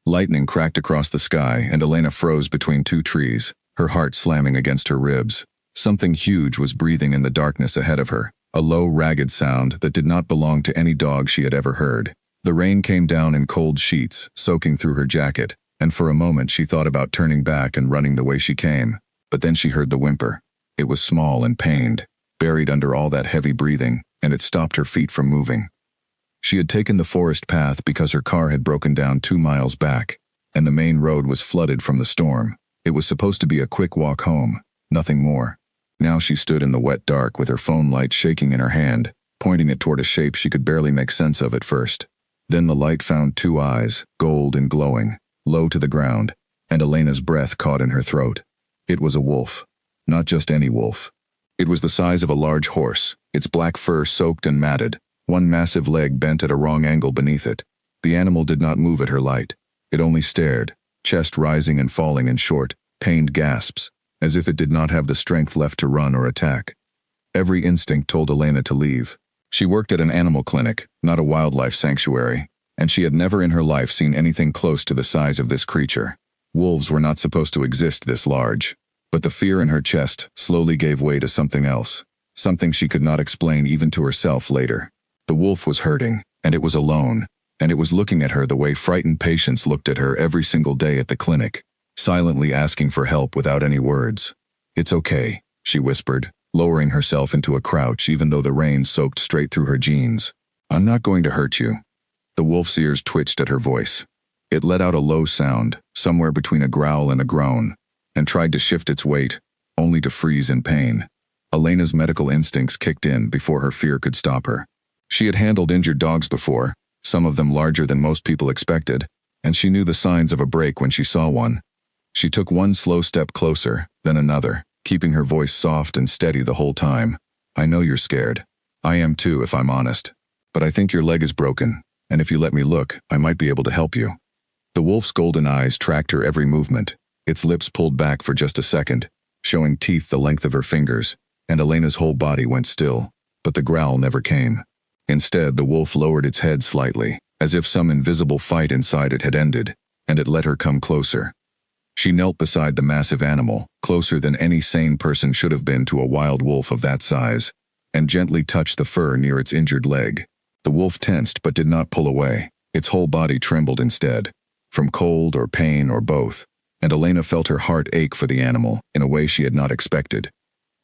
Lightning cracked across the sky, and Elena froze between two trees, her heart slamming against her ribs. Something huge was breathing in the darkness ahead of her, a low, ragged sound that did not belong to any dog she had ever heard. The rain came down in cold sheets, soaking through her jacket, and for a moment she thought about turning back and running the way she came. But then she heard the whimper. It was small and pained, buried under all that heavy breathing, and it stopped her feet from moving. She had taken the forest path because her car had broken down 2 miles back, and the main road was flooded from the storm. It was supposed to be a quick walk home, nothing more. Now she stood in the wet dark with her phone light shaking in her hand, pointing it toward a shape she could barely make sense of at first. Then the light found 2 eyes, gold and glowing, low to the ground, and Elena's breath caught in her throat. It was a wolf. Not just any wolf. It was the size of a large horse, its black fur soaked and matted, one massive leg bent at a wrong angle beneath it. The animal did not move at her light. It only stared, chest rising and falling in short, pained gasps, as if it did not have the strength left to run or attack. Every instinct told Elena to leave. She worked at an animal clinic, not a wildlife sanctuary, and she had never in her life seen anything close to the size of this creature. Wolves were not supposed to exist this large. But the fear in her chest slowly gave way to something else, something she could not explain even to herself later. The wolf was hurting, and it was alone, and it was looking at her the way frightened patients looked at her every single day at the clinic, silently asking for help without any words. "It's okay," she whispered, lowering herself into a crouch even though the rain soaked straight through her jeans. "I'm not going to hurt you." The wolf's ears twitched at her voice. It let out a low sound, somewhere between a growl and a groan, and tried to shift its weight, only to freeze in pain. Elena's medical instincts kicked in before her fear could stop her. She had handled injured dogs before, some of them larger than most people expected, and she knew the signs of a break when she saw one. She took one slow step closer, then another, keeping her voice soft and steady the whole time. "I know you're scared. I am too, if I'm honest. But I think your leg is broken, and if you let me look, I might be able to help you." The wolf's golden eyes tracked her every movement. Its lips pulled back for just a second, showing teeth the length of her fingers, and Elena's whole body went still, but the growl never came. Instead, the wolf lowered its head slightly, as if some invisible fight inside it had ended, and it let her come closer. She knelt beside the massive animal, closer than any sane person should have been to a wild wolf of that size, and gently touched the fur near its injured leg. The wolf tensed but did not pull away. Its whole body trembled instead, from cold or pain or both. And Elena felt her heart ache for the animal in a way she had not expected.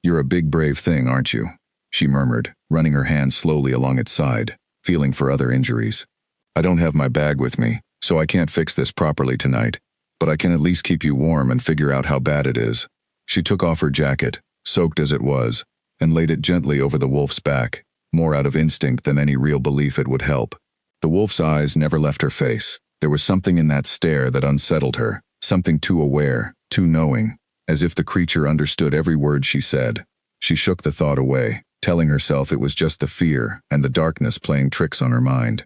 "You're a big brave thing, aren't you?" she murmured, running her hand slowly along its side, feeling for other injuries. "I don't have my bag with me, so I can't fix this properly tonight, but I can at least keep you warm and figure out how bad it is." She took off her jacket, soaked as it was, and laid it gently over the wolf's back, more out of instinct than any real belief it would help. The wolf's eyes never left her face. There was something in that stare that unsettled her. Something too aware, too knowing, as if the creature understood every word she said. She shook the thought away, telling herself it was just the fear and the darkness playing tricks on her mind.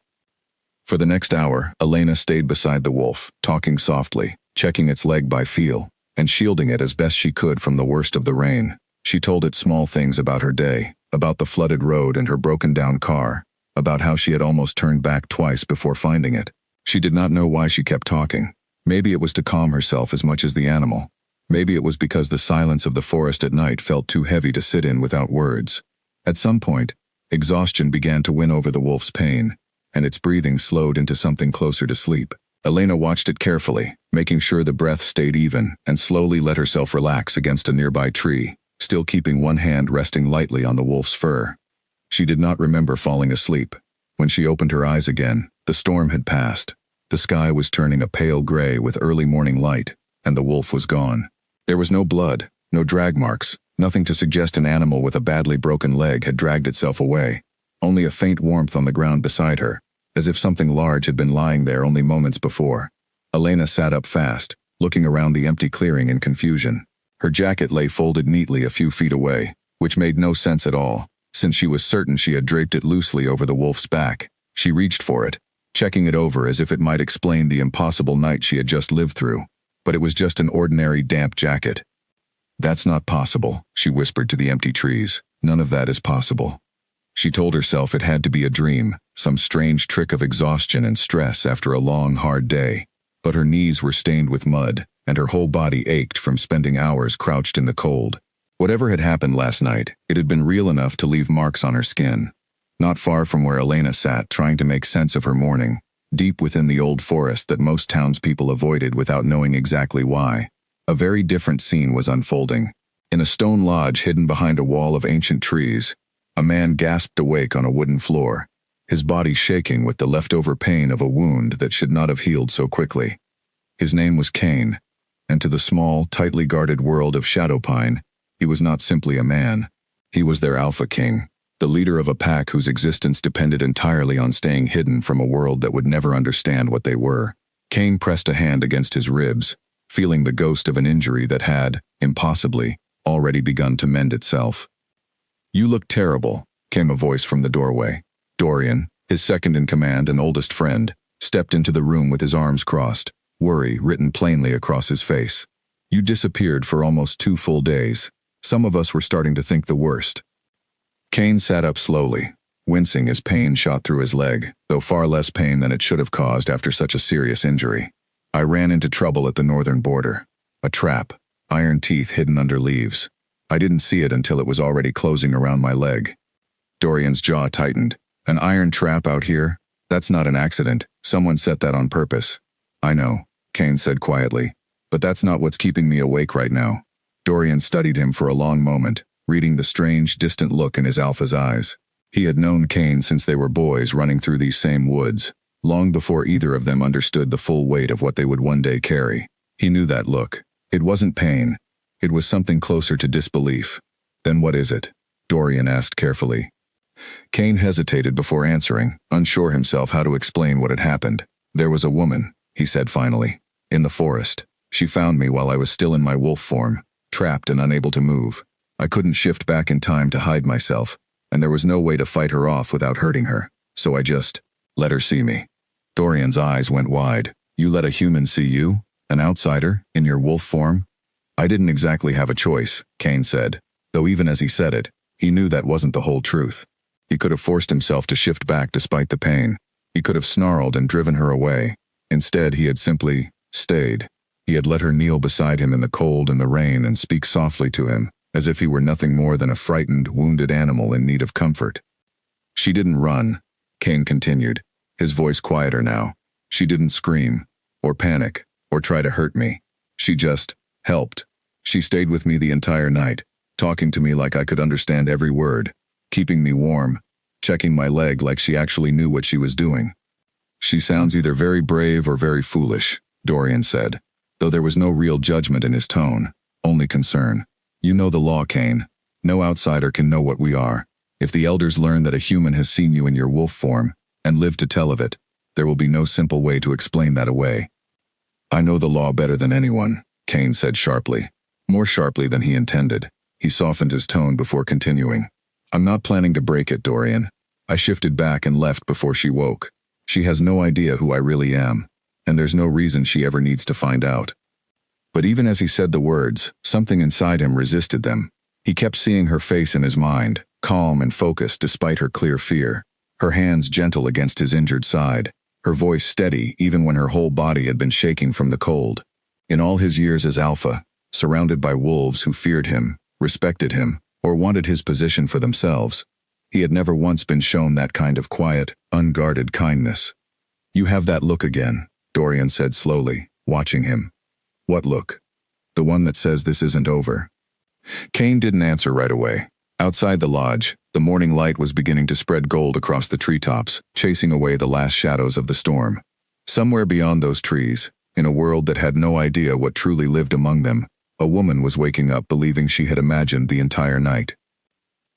For the next hour, Elena stayed beside the wolf, talking softly, checking its leg by feel, and shielding it as best she could from the worst of the rain. She told it small things about her day, about the flooded road and her broken-down car, about how she had almost turned back twice before finding it. She did not know why she kept talking. Maybe it was to calm herself as much as the animal. Maybe it was because the silence of the forest at night felt too heavy to sit in without words. At some point, exhaustion began to win over the wolf's pain, and its breathing slowed into something closer to sleep. Elena watched it carefully, making sure the breath stayed even, and slowly let herself relax against a nearby tree, still keeping one hand resting lightly on the wolf's fur. She did not remember falling asleep. When she opened her eyes again, the storm had passed. The sky was turning a pale gray with early morning light, and the wolf was gone. There was no blood, no drag marks, nothing to suggest an animal with a badly broken leg had dragged itself away. Only a faint warmth on the ground beside her, as if something large had been lying there only moments before. Elena sat up fast, looking around the empty clearing in confusion. Her jacket lay folded neatly a few feet away, which made no sense at all, since she was certain she had draped it loosely over the wolf's back. She reached for it, checking it over as if it might explain the impossible night she had just lived through, but it was just an ordinary damp jacket. "That's not possible," she whispered to the empty trees. "None of that is possible." She told herself it had to be a dream, some strange trick of exhaustion and stress after a long, hard day. but her knees were stained with mud, and her whole body ached from spending hours crouched in the cold. Whatever had happened last night, it had been real enough to leave marks on her skin. Not far from where Elena sat trying to make sense of her morning, deep within the old forest that most townspeople avoided without knowing exactly why, a very different scene was unfolding. In a stone lodge hidden behind a wall of ancient trees, a man gasped awake on a wooden floor, his body shaking with the leftover pain of a wound that should not have healed so quickly. His name was Cain, and to the small, tightly guarded world of Shadowpine, he was not simply a man. He was their Alpha King, the leader of a pack whose existence depended entirely on staying hidden from a world that would never understand what they were. Cain pressed a hand against his ribs, feeling the ghost of an injury that had, impossibly, already begun to mend itself. "You look terrible," came a voice from the doorway. Dorian, his second-in-command and oldest friend, stepped into the room with his arms crossed, worry written plainly across his face. "You disappeared for almost 2 full days. Some of us were starting to think the worst." Cain sat up slowly, wincing as pain shot through his leg, though far less pain than it should have caused after such a serious injury. "I ran into trouble at the northern border. A trap, iron teeth hidden under leaves. I didn't see it until it was already closing around my leg." Dorian's jaw tightened. "An iron trap out here? That's not an accident. Someone set that on purpose." "I know," Cain said quietly, "but that's not what's keeping me awake right now." Dorian studied him for a long moment, reading the strange, distant look in his Alpha's eyes. He had known Cain since they were boys running through these same woods, long before either of them understood the full weight of what they would one day carry. He knew that look. It wasn't pain. It was something closer to disbelief. "Then what is it?" Dorian asked carefully. Cain hesitated before answering, unsure himself how to explain what had happened. "There was a woman," he said finally, "in the forest. She found me while I was still in my wolf form, trapped and unable to move. I couldn't shift back in time to hide myself, and there was no way to fight her off without hurting her, so I just let her see me." Dorian's eyes went wide. "You let a human see you? An outsider, in your wolf form?" "I didn't exactly have a choice," Cain said, though even as he said it, he knew that wasn't the whole truth. He could have forced himself to shift back despite the pain. He could have snarled and driven her away. Instead, he had simply stayed. He had let her kneel beside him in the cold and the rain and speak softly to him, as if he were nothing more than a frightened, wounded animal in need of comfort. "She didn't run," Cain continued, his voice quieter now. "She didn't scream, or panic, or try to hurt me. She just helped. She stayed with me the entire night, talking to me like I could understand every word, keeping me warm, checking my leg like she actually knew what she was doing." "She sounds either very brave or very foolish," Dorian said, though there was no real judgment in his tone, only concern. "You know the law, Cain. No outsider can know what we are. If the elders learn that a human has seen you in your wolf form, and live to tell of it, there will be no simple way to explain that away." "I know the law better than anyone," Cain said sharply. More sharply than he intended. He softened his tone before continuing. "I'm not planning to break it, Dorian. I shifted back and left before she woke. She has no idea who I really am, and there's no reason she ever needs to find out." But even as he said the words, something inside him resisted them. He kept seeing her face in his mind, calm and focused despite her clear fear, her hands gentle against his injured side, her voice steady even when her whole body had been shaking from the cold. In all his years as Alpha, surrounded by wolves who feared him, respected him, or wanted his position for themselves, he had never once been shown that kind of quiet, unguarded kindness. "You have that look again," Dorian said slowly, watching him. "What look?" "The one that says this isn't over." Cain didn't answer right away. Outside the lodge, the morning light was beginning to spread gold across the treetops, chasing away the last shadows of the storm. Somewhere beyond those trees, in a world that had no idea what truly lived among them, a woman was waking up believing she had imagined the entire night.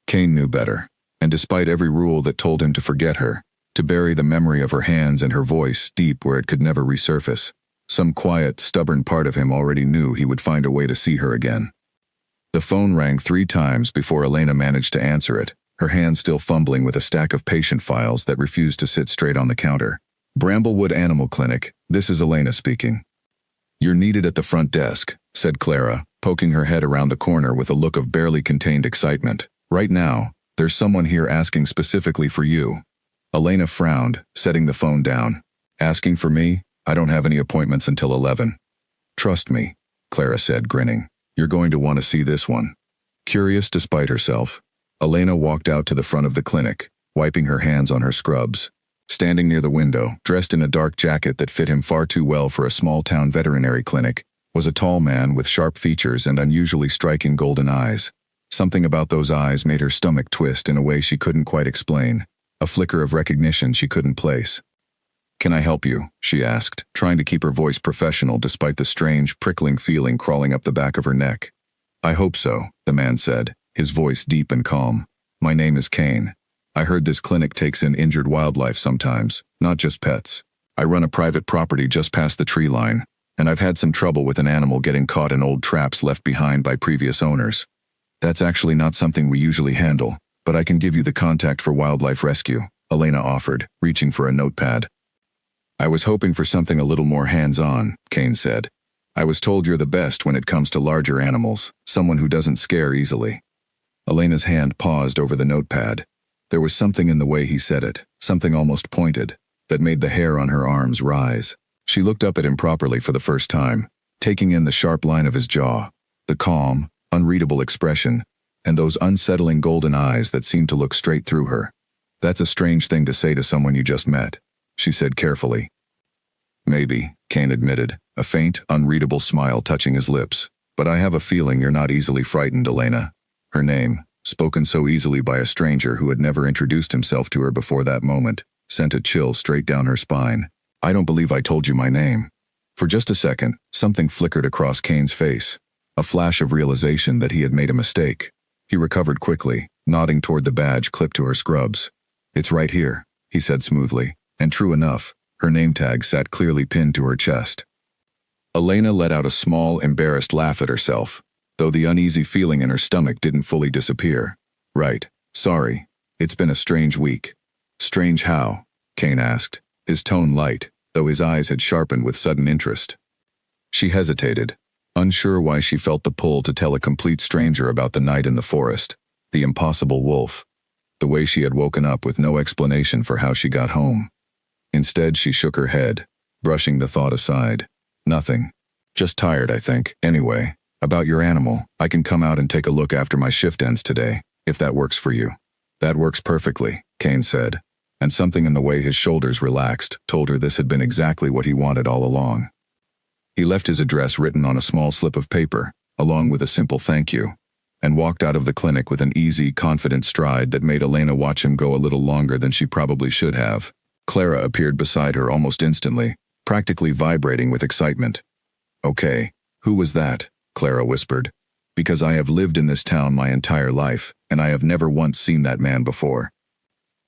Cain knew better, and despite every rule that told him to forget her, to bury the memory of her hands and her voice deep where it could never resurface, some quiet, stubborn part of him already knew he would find a way to see her again. The phone rang 3 times before Elena managed to answer it, her hands still fumbling with a stack of patient files that refused to sit straight on the counter. "Bramblewood Animal Clinic, this is Elena speaking." "You're needed at the front desk," said Clara, poking her head around the corner with a look of barely contained excitement. "Right now, there's someone here asking specifically for you." Elena frowned, setting the phone down. "Asking for me? I don't have any appointments until 11. Trust me, Clara said, grinning. You're going to want to see this one. Curious despite herself, Elena walked out to the front of the clinic, wiping her hands on her scrubs. Standing near the window, dressed in a dark jacket that fit him far too well for a small-town veterinary clinic, was a tall man with sharp features and unusually striking golden eyes. Something about those eyes made her stomach twist in a way she couldn't quite explain, a flicker of recognition she couldn't place. "Can I help you?" she asked, trying to keep her voice professional despite the strange, prickling feeling crawling up the back of her neck. "I hope so," the man said, his voice deep and calm. "My name is Kane. I heard this clinic takes in injured wildlife sometimes, not just pets. I run a private property just past the tree line, and I've had some trouble with an animal getting caught in old traps left behind by previous owners. That's actually not something we usually handle, but I can give you the contact for wildlife rescue," Elena offered, reaching for a notepad. "I was hoping for something a little more hands-on," Kane said. "I was told you're the best when it comes to larger animals, someone who doesn't scare easily." Elena's hand paused over the notepad. There was something in the way he said it, something almost pointed, that made the hair on her arms rise. She looked up at him properly for the first time, taking in the sharp line of his jaw, the calm, unreadable expression, and those unsettling golden eyes that seemed to look straight through her. "That's a strange thing to say to someone you just met," she said carefully. "Maybe," Kane admitted, a faint, unreadable smile touching his lips. "But I have a feeling you're not easily frightened, Elena." Her name, spoken so easily by a stranger who had never introduced himself to her before that moment, sent a chill straight down her spine. "I don't believe I told you my name." For just a second, something flickered across Kane's face, a flash of realization that he had made a mistake. He recovered quickly, nodding toward the badge clipped to her scrubs. "It's right here," he said smoothly, and true enough, her name tag sat clearly pinned to her chest. Elena let out a small, embarrassed laugh at herself, though the uneasy feeling in her stomach didn't fully disappear. "Right, sorry. It's been a strange week." "Strange how?" Kane asked, his tone light, though his eyes had sharpened with sudden interest. She hesitated, unsure why she felt the pull to tell a complete stranger about the night in the forest, the impossible wolf, the way she had woken up with no explanation for how she got home. Instead, she shook her head, brushing the thought aside. "Nothing. Just tired, I think. Anyway, about your animal, I can come out and take a look after my shift ends today, if that works for you." "That works perfectly," Kane said, and something in the way his shoulders relaxed told her this had been exactly what he wanted all along. He left his address written on a small slip of paper, along with a simple thank you, and walked out of the clinic with an easy, confident stride that made Elena watch him go a little longer than she probably should have. Clara appeared beside her almost instantly, practically vibrating with excitement. "Okay, who was that?" Clara whispered. "Because I have lived in this town my entire life, and I have never once seen that man before."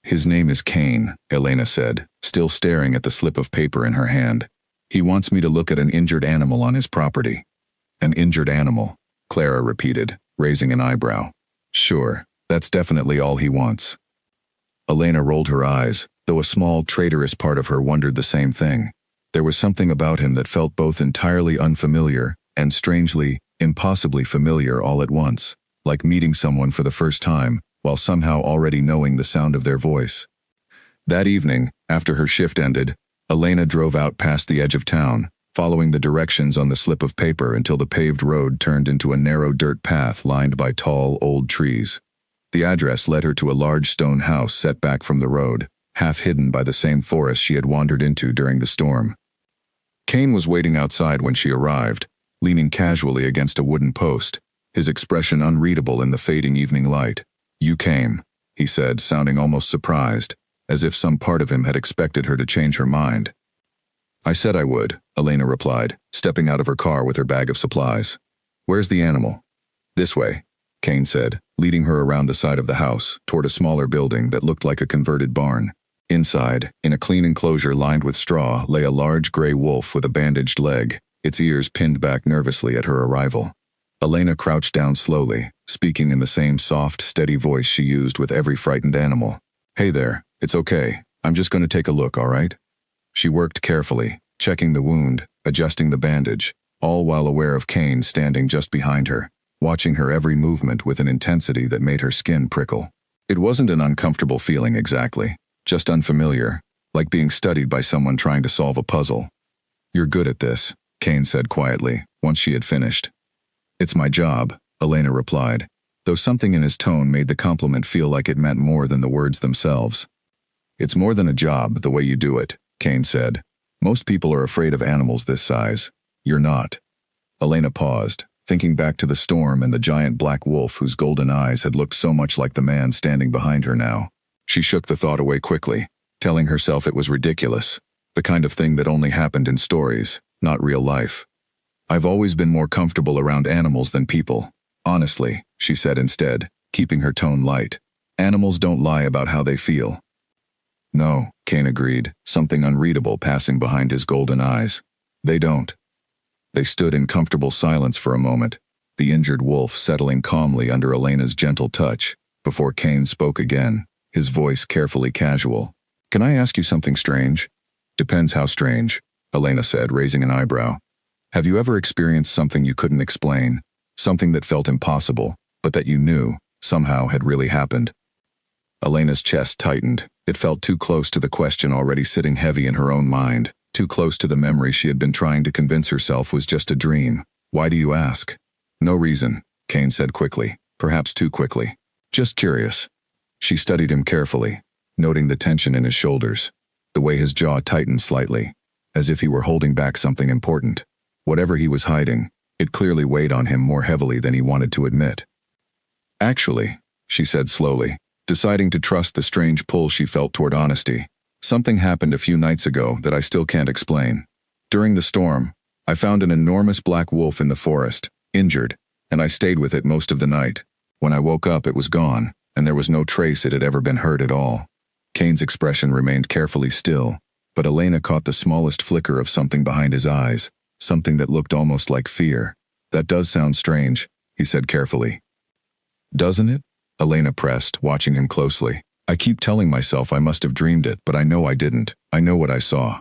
"His name is Kane," Elena said, still staring at the slip of paper in her hand. "He wants me to look at an injured animal on his property." "An injured animal," Clara repeated, raising an eyebrow. "Sure, that's definitely all he wants." Elena rolled her eyes, though a small, traitorous part of her wondered the same thing. There was something about him that felt both entirely unfamiliar and strangely, impossibly familiar all at once, like meeting someone for the first time, while somehow already knowing the sound of their voice. That evening, after her shift ended, Elena drove out past the edge of town, following the directions on the slip of paper until the paved road turned into a narrow dirt path lined by tall, old trees. The address led her to a large stone house set back from the road, half hidden by the same forest she had wandered into during the storm. Kane was waiting outside when she arrived, leaning casually against a wooden post, his expression unreadable in the fading evening light. "You came," he said, sounding almost surprised, as if some part of him had expected her to change her mind. "I said I would," Elena replied, stepping out of her car with her bag of supplies. "Where's the animal?" "This way," Kane said, leading her around the side of the house, toward a smaller building that looked like a converted barn. Inside, in a clean enclosure lined with straw, lay a large gray wolf with a bandaged leg, its ears pinned back nervously at her arrival. Elena crouched down slowly, speaking in the same soft, steady voice she used with every frightened animal. "Hey there, it's okay. I'm just going to take a look, all right?" She worked carefully, checking the wound, adjusting the bandage, all while aware of Kane standing just behind her, watching her every movement with an intensity that made her skin prickle. It wasn't an uncomfortable feeling exactly, just unfamiliar, like being studied by someone trying to solve a puzzle. You're good at this, Kane said quietly, once she had finished. It's my job, Elena replied, though something in his tone made the compliment feel like it meant more than the words themselves. It's more than a job, the way you do it, Kane said. Most people are afraid of animals this size. You're not. Elena paused, thinking back to the storm and the giant black wolf whose golden eyes had looked so much like the man standing behind her now. She shook the thought away quickly, telling herself it was ridiculous, the kind of thing that only happened in stories, not real life. I've always been more comfortable around animals than people. Honestly, she said instead, keeping her tone light. Animals don't lie about how they feel. No, Kane agreed, something unreadable passing behind his golden eyes. They don't. They stood in comfortable silence for a moment, the injured wolf settling calmly under Elena's gentle touch, before Kane spoke again, his voice carefully casual. Can I ask you something strange? Depends how strange, Elena said, raising an eyebrow. Have you ever experienced something you couldn't explain? Something that felt impossible, but that you knew, somehow had really happened? Elena's chest tightened. It felt too close to the question already sitting heavy in her own mind, too close to the memory she had been trying to convince herself was just a dream. Why do you ask? No reason, Kane said quickly, perhaps too quickly. Just curious. She studied him carefully, noting the tension in his shoulders, the way his jaw tightened slightly, as if he were holding back something important. Whatever he was hiding, it clearly weighed on him more heavily than he wanted to admit. Actually, she said slowly, deciding to trust the strange pull she felt toward honesty. Something happened a few nights ago that I still can't explain. During the storm, I found an enormous black wolf in the forest, injured, and I stayed with it most of the night. When I woke up, it was gone, and there was no trace it had ever been hurt at all. Kane's expression remained carefully still, but Elena caught the smallest flicker of something behind his eyes, something that looked almost like fear. That does sound strange, he said carefully. Doesn't it? Elena pressed, watching him closely. I keep telling myself I must have dreamed it, but I know I didn't. I know what I saw.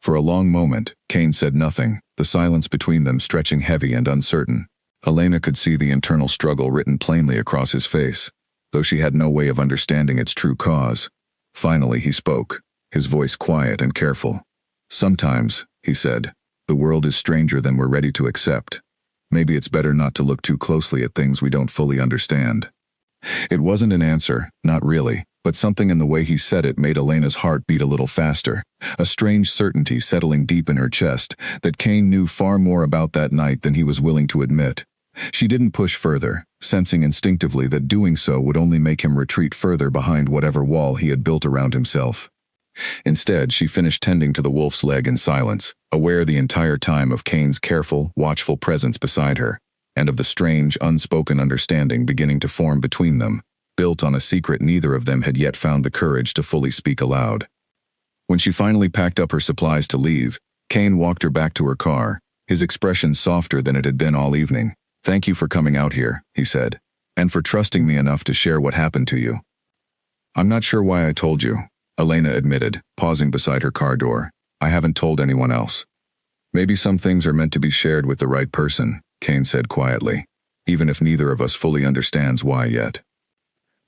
For a long moment, Kane said nothing, the silence between them stretching heavy and uncertain. Elena could see the internal struggle written plainly across his face, though she had no way of understanding its true cause. Finally he spoke, his voice quiet and careful. Sometimes, he said, the world is stranger than we're ready to accept. Maybe it's better not to look too closely at things we don't fully understand. It wasn't an answer, not really, but something in the way he said it made Elena's heart beat a little faster, a strange certainty settling deep in her chest that Kane knew far more about that night than he was willing to admit. She didn't push further, sensing instinctively that doing so would only make him retreat further behind whatever wall he had built around himself. Instead, she finished tending to the wolf's leg in silence, aware the entire time of Kane's careful, watchful presence beside her, and of the strange, unspoken understanding beginning to form between them, built on a secret neither of them had yet found the courage to fully speak aloud. When she finally packed up her supplies to leave, Kane walked her back to her car, his expression softer than it had been all evening. Thank you for coming out here, he said, and for trusting me enough to share what happened to you. I'm not sure why I told you, Elena admitted, pausing beside her car door. I haven't told anyone else. Maybe some things are meant to be shared with the right person, Kane said quietly, even if neither of us fully understands why yet.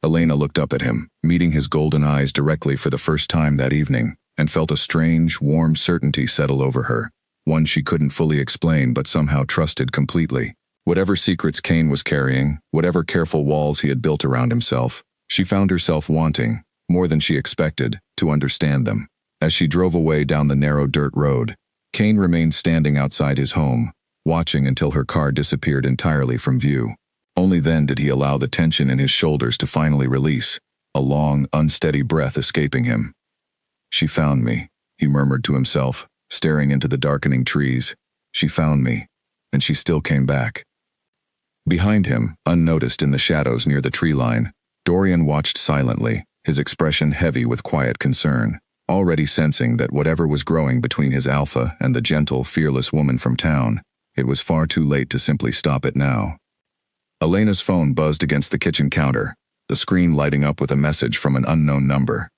Elena looked up at him, meeting his golden eyes directly for the first time that evening, and felt a strange, warm certainty settle over her, one she couldn't fully explain but somehow trusted completely. Whatever secrets Kane was carrying, whatever careful walls he had built around himself, she found herself wanting, more than she expected, to understand them. As she drove away down the narrow dirt road, Kane remained standing outside his home, watching until her car disappeared entirely from view. Only then did he allow the tension in his shoulders to finally release, a long, unsteady breath escaping him. She found me, he murmured to himself, staring into the darkening trees. She found me, and she still came back. Behind him, unnoticed in the shadows near the tree line, Dorian watched silently, his expression heavy with quiet concern, already sensing that whatever was growing between his alpha and the gentle, fearless woman from town, it was far too late to simply stop it now. Elena's phone buzzed against the kitchen counter, the screen lighting up with a message from an unknown number.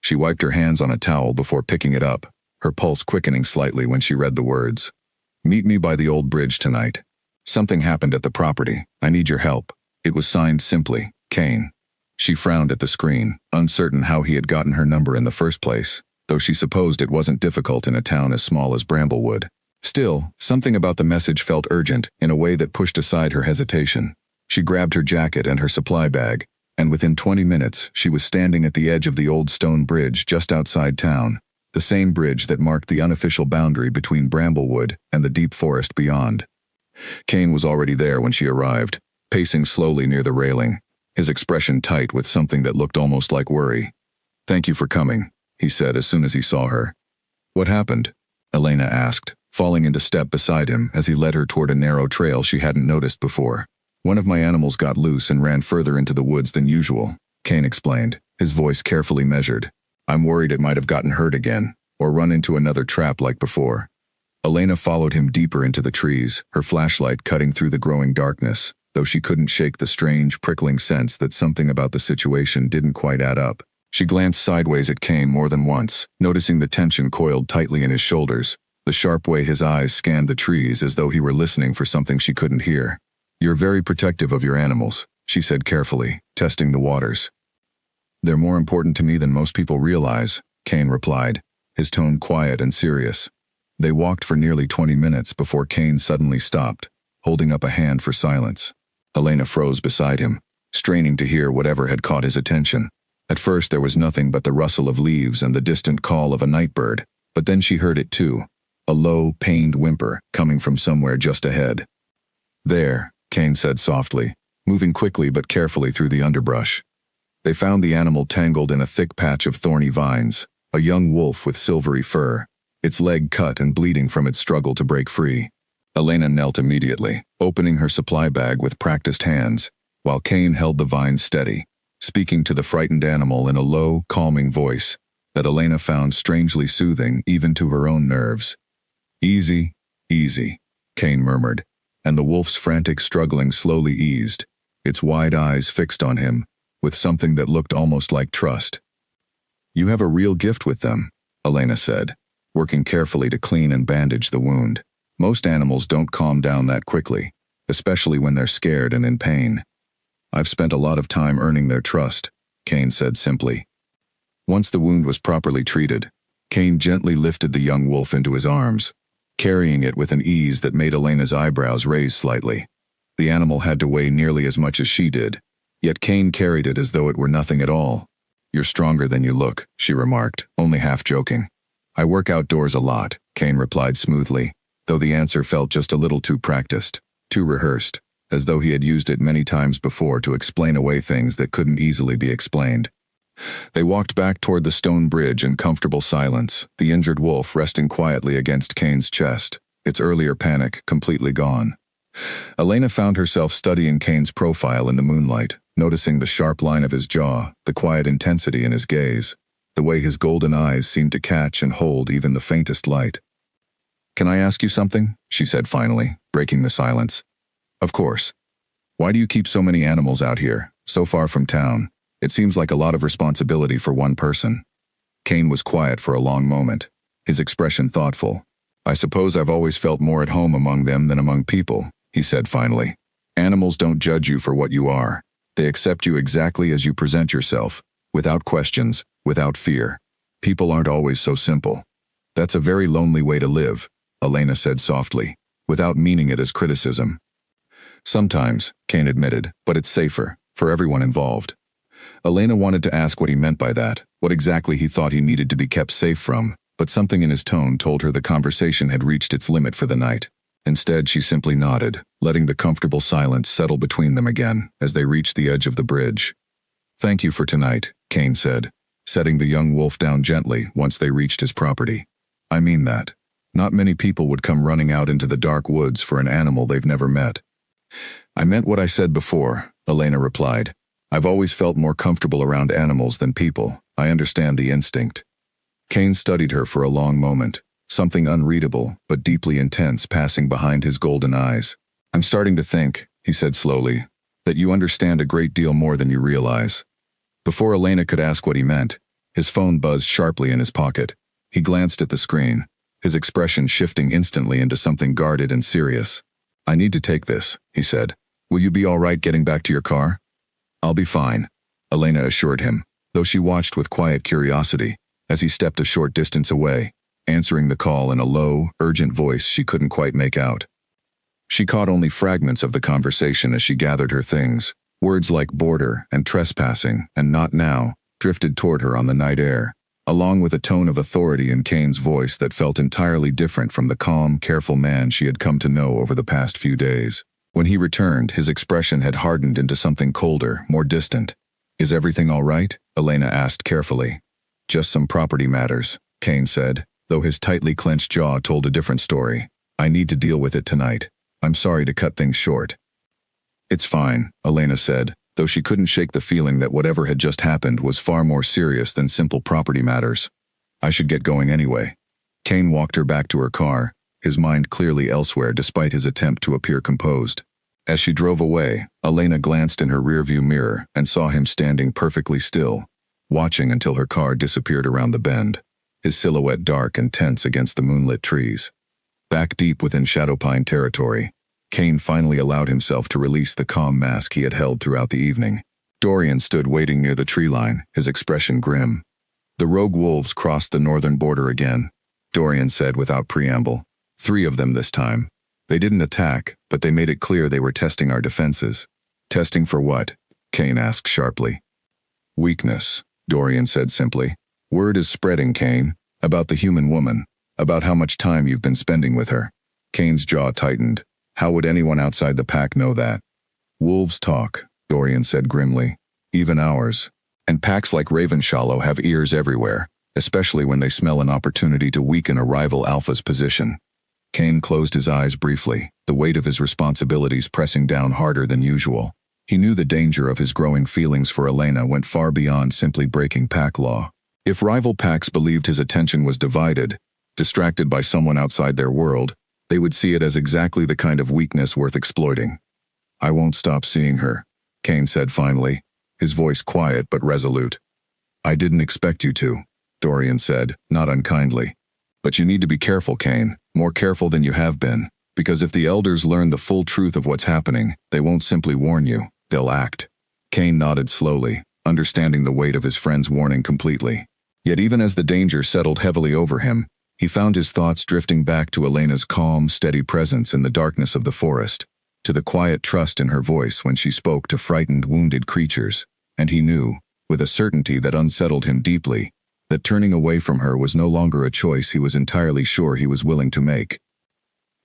She wiped her hands on a towel before picking it up, her pulse quickening slightly when she read the words. Meet me by the old bridge tonight. Something happened at the property. I need your help. It was signed simply, Kane. She frowned at the screen, uncertain how he had gotten her number in the first place, though she supposed it wasn't difficult in a town as small as Bramblewood. Still, something about the message felt urgent in a way that pushed aside her hesitation. She grabbed her jacket and her supply bag, and within 20 minutes she was standing at the edge of the old stone bridge just outside town, the same bridge that marked the unofficial boundary between Bramblewood and the deep forest beyond. Kane was already there when she arrived, pacing slowly near the railing, his expression tight with something that looked almost like worry. "Thank you for coming," he said as soon as he saw her. "What happened?" Elena asked, falling into step beside him as he led her toward a narrow trail she hadn't noticed before. "One of my animals got loose and ran further into the woods than usual," Kane explained, his voice carefully measured. "I'm worried it might have gotten hurt again, or run into another trap like before." Elena followed him deeper into the trees, her flashlight cutting through the growing darkness, though she couldn't shake the strange, prickling sense that something about the situation didn't quite add up. She glanced sideways at Kane more than once, noticing the tension coiled tightly in his shoulders, the sharp way his eyes scanned the trees as though he were listening for something she couldn't hear. "You're very protective of your animals," she said carefully, testing the waters. "They're more important to me than most people realize," Kane replied, his tone quiet and serious. They walked for nearly 20 minutes before Kane suddenly stopped, holding up a hand for silence. Elena froze beside him, straining to hear whatever had caught his attention. At first there was nothing but the rustle of leaves and the distant call of a night bird, but then she heard it too, a low, pained whimper coming from somewhere just ahead. "There," Kane said softly, moving quickly but carefully through the underbrush. They found the animal tangled in a thick patch of thorny vines, a young wolf with silvery fur, its leg cut and bleeding from its struggle to break free. Elena knelt immediately, opening her supply bag with practiced hands, while Kane held the vines steady, speaking to the frightened animal in a low, calming voice that Elena found strangely soothing even to her own nerves. "Easy, easy," Kane murmured, and the wolf's frantic struggling slowly eased, its wide eyes fixed on him, with something that looked almost like trust. "You have a real gift with them," Elena said, working carefully to clean and bandage the wound. "Most animals don't calm down that quickly, especially when they're scared and in pain." "I've spent a lot of time earning their trust," Kane said simply. Once the wound was properly treated, Kane gently lifted the young wolf into his arms, carrying it with an ease that made Elena's eyebrows raise slightly. The animal had to weigh nearly as much as she did, yet Kane carried it as though it were nothing at all. "You're stronger than you look," she remarked, only half joking. "I work outdoors a lot," Kane replied smoothly, though the answer felt just a little too practiced, too rehearsed, as though he had used it many times before to explain away things that couldn't easily be explained. They walked back toward the stone bridge in comfortable silence, the injured wolf resting quietly against Kane's chest, its earlier panic completely gone. Elena found herself studying Kane's profile in the moonlight, noticing the sharp line of his jaw, the quiet intensity in his gaze, the way his golden eyes seemed to catch and hold even the faintest light. "Can I ask you something?" she said finally, breaking the silence. "Of course. Why do you keep so many animals out here, so far from town? It seems like a lot of responsibility for one person." Kane was quiet for a long moment, his expression thoughtful. "I suppose I've always felt more at home among them than among people," he said finally. "Animals don't judge you for what you are. They accept you exactly as you present yourself, without questions, without fear. People aren't always so simple." "That's a very lonely way to live," Elena said softly, without meaning it as criticism. "Sometimes," Kane admitted, "but it's safer, for everyone involved." Elena wanted to ask what he meant by that, what exactly he thought he needed to be kept safe from, but something in his tone told her the conversation had reached its limit for the night. Instead, she simply nodded, letting the comfortable silence settle between them again as they reached the edge of the bridge. "Thank you for tonight," Kane said, setting the young wolf down gently once they reached his property. "I mean that. Not many people would come running out into the dark woods for an animal they've never met." "I meant what I said before," Elena replied. "I've always felt more comfortable around animals than people. I understand the instinct." Kane studied her for a long moment, something unreadable but deeply intense passing behind his golden eyes. "I'm starting to think," he said slowly, "that you understand a great deal more than you realize." Before Elena could ask what he meant, his phone buzzed sharply in his pocket. He glanced at the screen, his expression shifting instantly into something guarded and serious. "I need to take this," he said. "Will you be all right getting back to your car?" "I'll be fine," Elena assured him, though she watched with quiet curiosity, as he stepped a short distance away, answering the call in a low, urgent voice she couldn't quite make out. She caught only fragments of the conversation as she gathered her things. Words like border and trespassing and not now drifted toward her on the night air, along with a tone of authority in Kane's voice that felt entirely different from the calm, careful man she had come to know over the past few days. When he returned, his expression had hardened into something colder, more distant. "Is everything all right?" Elena asked carefully. "Just some property matters," Kane said, though his tightly clenched jaw told a different story. "I need to deal with it tonight. I'm sorry to cut things short." "It's fine," Elena said, though she couldn't shake the feeling that whatever had just happened was far more serious than simple property matters. "I should get going anyway." Kane walked her back to her car, his mind clearly elsewhere despite his attempt to appear composed. As she drove away, Elena glanced in her rearview mirror and saw him standing perfectly still, watching until her car disappeared around the bend, his silhouette dark and tense against the moonlit trees. Back deep within Shadowpine territory, Kane finally allowed himself to release the calm mask he had held throughout the evening. Dorian stood waiting near the tree line, his expression grim. "The rogue wolves crossed the northern border again," Dorian said without preamble. "3 of them this time. They didn't attack, but they made it clear they were testing our defenses." "Testing for what?" Kane asked sharply. "Weakness," Dorian said simply. "Word is spreading, Kane, about the human woman, about how much time you've been spending with her." Kane's jaw tightened. How would anyone outside the pack know that? "Wolves talk," Dorian said grimly. "Even ours. And packs like Ravenshallow have ears everywhere, especially when they smell an opportunity to weaken a rival alpha's position." Kane closed his eyes briefly, the weight of his responsibilities pressing down harder than usual. He knew the danger of his growing feelings for Elena went far beyond simply breaking pack law. If rival packs believed his attention was divided, distracted by someone outside their world, they would see it as exactly the kind of weakness worth exploiting. "I won't stop seeing her," Kane said finally, his voice quiet but resolute. "I didn't expect you to," Dorian said, not unkindly. "But you need to be careful, Kane, more careful than you have been, because if the elders learn the full truth of what's happening, they won't simply warn you, they'll act." Kane nodded slowly, understanding the weight of his friend's warning completely. Yet even as the danger settled heavily over him, he found his thoughts drifting back to Elena's calm, steady presence in the darkness of the forest, to the quiet trust in her voice when she spoke to frightened, wounded creatures, and he knew, with a certainty that unsettled him deeply, that turning away from her was no longer a choice he was entirely sure he was willing to make.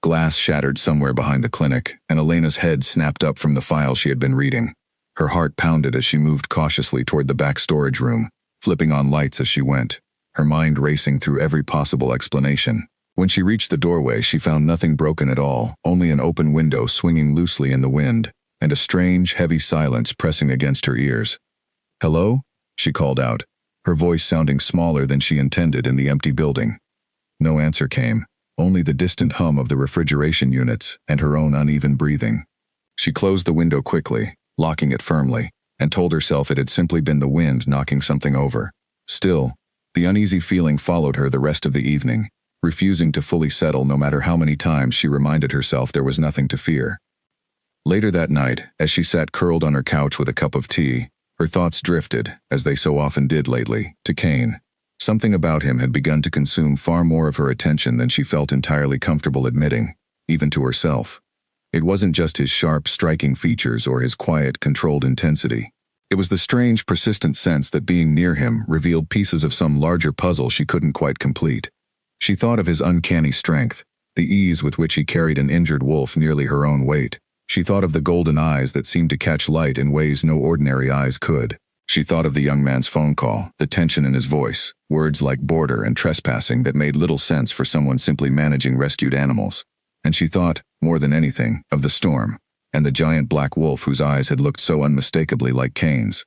Glass shattered somewhere behind the clinic, and Elena's head snapped up from the file she had been reading. Her heart pounded as she moved cautiously toward the back storage room, flipping on lights as she went, her mind racing through every possible explanation. When she reached the doorway, she found nothing broken at all, only an open window swinging loosely in the wind, and a strange, heavy silence pressing against her ears. "Hello?" she called out, her voice sounding smaller than she intended in the empty building. No answer came, only the distant hum of the refrigeration units and her own uneven breathing. She closed the window quickly, locking it firmly, and told herself it had simply been the wind knocking something over. Still, the uneasy feeling followed her the rest of the evening, refusing to fully settle no matter how many times she reminded herself there was nothing to fear. Later that night, as she sat curled on her couch with a cup of tea, her thoughts drifted, as they so often did lately, to Kane. Something about him had begun to consume far more of her attention than she felt entirely comfortable admitting, even to herself. It wasn't just his sharp, striking features or his quiet, controlled intensity. It was the strange, persistent sense that being near him revealed pieces of some larger puzzle she couldn't quite complete. She thought of his uncanny strength, the ease with which he carried an injured wolf nearly her own weight. She thought of the golden eyes that seemed to catch light in ways no ordinary eyes could. She thought of the young man's phone call, the tension in his voice, words like border and trespassing that made little sense for someone simply managing rescued animals. And she thought, more than anything, of the storm, and the giant black wolf whose eyes had looked so unmistakably like Kane's.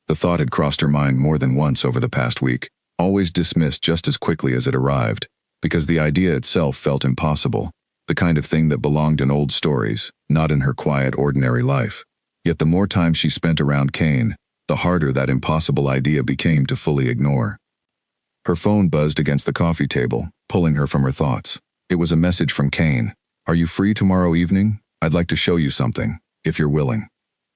The thought had crossed her mind more than once over the past week, always dismissed just as quickly as it arrived, because the idea itself felt impossible, the kind of thing that belonged in old stories, not in her quiet, ordinary life. Yet the more time she spent around Kane, the harder that impossible idea became to fully ignore. Her phone buzzed against the coffee table, pulling her from her thoughts. It was a message from Kane. "Are you free tomorrow evening? I'd like to show you something, if you're willing."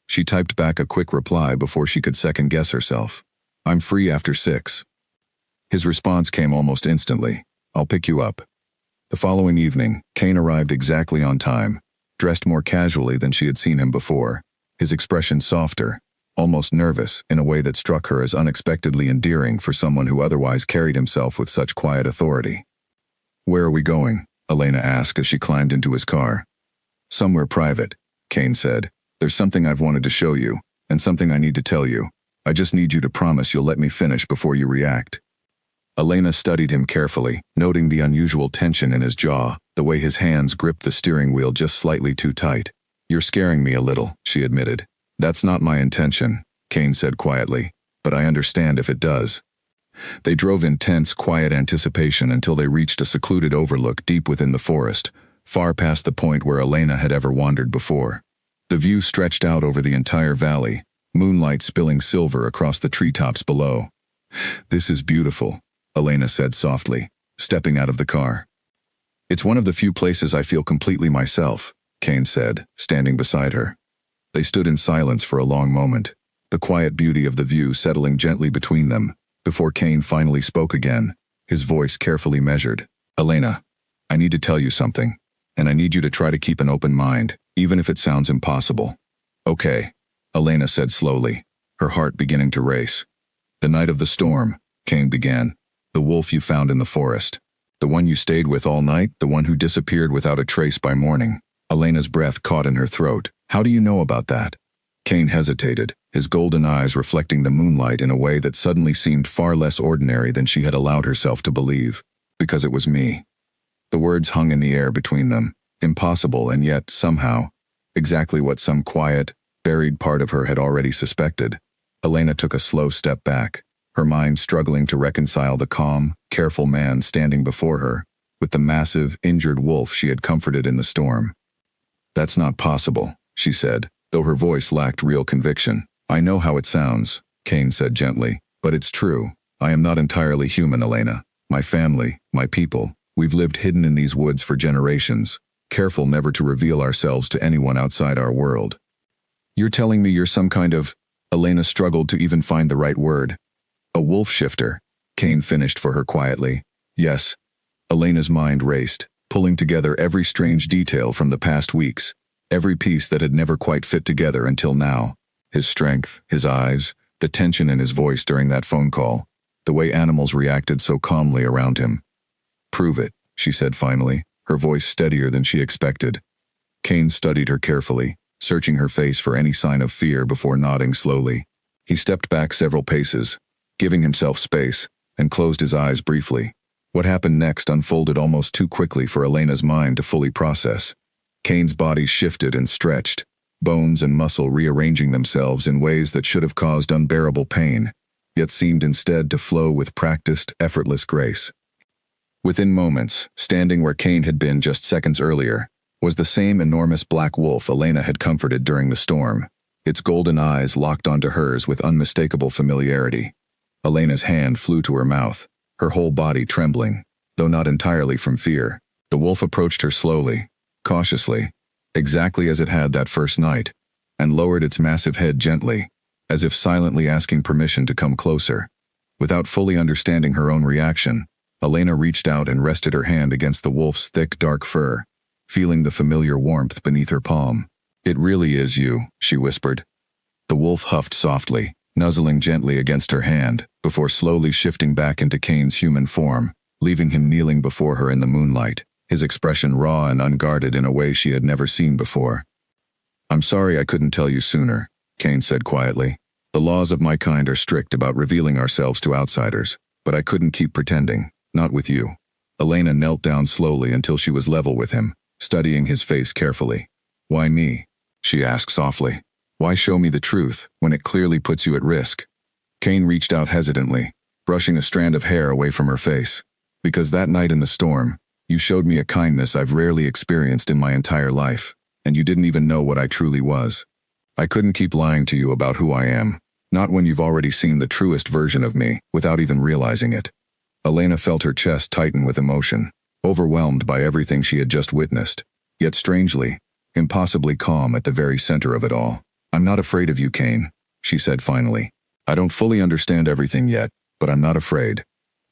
She typed back a quick reply before she could second-guess herself. "I'm free after 6. His response came almost instantly. "I'll pick you up." The following evening, Kane arrived exactly on time, dressed more casually than she had seen him before, his expression softer, almost nervous in a way that struck her as unexpectedly endearing for someone who otherwise carried himself with such quiet authority. "Where are we going?" Elena asked as she climbed into his car. "Somewhere private," Kane said. "There's something I've wanted to show you, and something I need to tell you. I just need you to promise you'll let me finish before you react." Elena studied him carefully, noting the unusual tension in his jaw, the way his hands gripped the steering wheel just slightly too tight. "You're scaring me a little," she admitted. "That's not my intention," Kane said quietly, "but I understand if it does." They drove in tense, quiet anticipation until they reached a secluded overlook deep within the forest, far past the point where Elena had ever wandered before. The view stretched out over the entire valley, moonlight spilling silver across the treetops below. "This is beautiful," Elena said softly, stepping out of the car. "It's one of the few places I feel completely myself," Kane said, standing beside her. They stood in silence for a long moment, the quiet beauty of the view settling gently between them, before Kane finally spoke again, his voice carefully measured. "Elena, I need to tell you something, and I need you to try to keep an open mind, even if it sounds impossible." "Okay," Elena said slowly, her heart beginning to race. "The night of the storm," Kane began. "The wolf you found in the forest. The one you stayed with all night, the one who disappeared without a trace by morning." Elena's breath caught in her throat. "How do you know about that?" Kane hesitated, his golden eyes reflecting the moonlight in a way that suddenly seemed far less ordinary than she had allowed herself to believe. "Because it was me." The words hung in the air between them, impossible and yet, somehow, exactly what some quiet, buried part of her had already suspected. Elena took a slow step back, her mind struggling to reconcile the calm, careful man standing before her, with the massive, injured wolf she had comforted in the storm. "That's not possible," she said, though her voice lacked real conviction. "I know how it sounds," Kane said gently, "but it's true. I am not entirely human, Elena. My family, my people, we've lived hidden in these woods for generations, careful never to reveal ourselves to anyone outside our world." "You're telling me you're some kind of—" Elena struggled to even find the right word. "A wolf shifter," Kane finished for her quietly. "Yes." Elena's mind raced, pulling together every strange detail from the past weeks, every piece that had never quite fit together until now. His strength, his eyes, the tension in his voice during that phone call, the way animals reacted so calmly around him. "Prove it," she said finally, her voice steadier than she expected. Kane studied her carefully, searching her face for any sign of fear before nodding slowly. He stepped back several paces, giving himself space, and closed his eyes briefly. What happened next unfolded almost too quickly for Elena's mind to fully process. Kane's body shifted and stretched, bones and muscle rearranging themselves in ways that should have caused unbearable pain, yet seemed instead to flow with practiced, effortless grace. Within moments, standing where Kane had been just seconds earlier, was the same enormous black wolf Elena had comforted during the storm, its golden eyes locked onto hers with unmistakable familiarity. Elena's hand flew to her mouth, her whole body trembling, though not entirely from fear. The wolf approached her slowly, cautiously, exactly as it had that first night, and lowered its massive head gently, as if silently asking permission to come closer. Without fully understanding her own reaction, Elena reached out and rested her hand against the wolf's thick, dark fur, feeling the familiar warmth beneath her palm. "It really is you," she whispered. The wolf huffed softly, nuzzling gently against her hand, before slowly shifting back into Kane's human form, leaving him kneeling before her in the moonlight, his expression raw and unguarded in a way she had never seen before. "I'm sorry I couldn't tell you sooner," Kane said quietly. "The laws of my kind are strict about revealing ourselves to outsiders, but I couldn't keep pretending, not with you." Elena knelt down slowly until she was level with him, studying his face carefully. "Why me?" she asked softly. "Why show me the truth when it clearly puts you at risk?" Kane reached out hesitantly, brushing a strand of hair away from her face. "Because that night in the storm, you showed me a kindness I've rarely experienced in my entire life, and you didn't even know what I truly was. I couldn't keep lying to you about who I am, not when you've already seen the truest version of me without even realizing it." Elena felt her chest tighten with emotion, overwhelmed by everything she had just witnessed, yet strangely, impossibly calm at the very center of it all. "I'm not afraid of you, Kane," she said finally. "I don't fully understand everything yet, but I'm not afraid."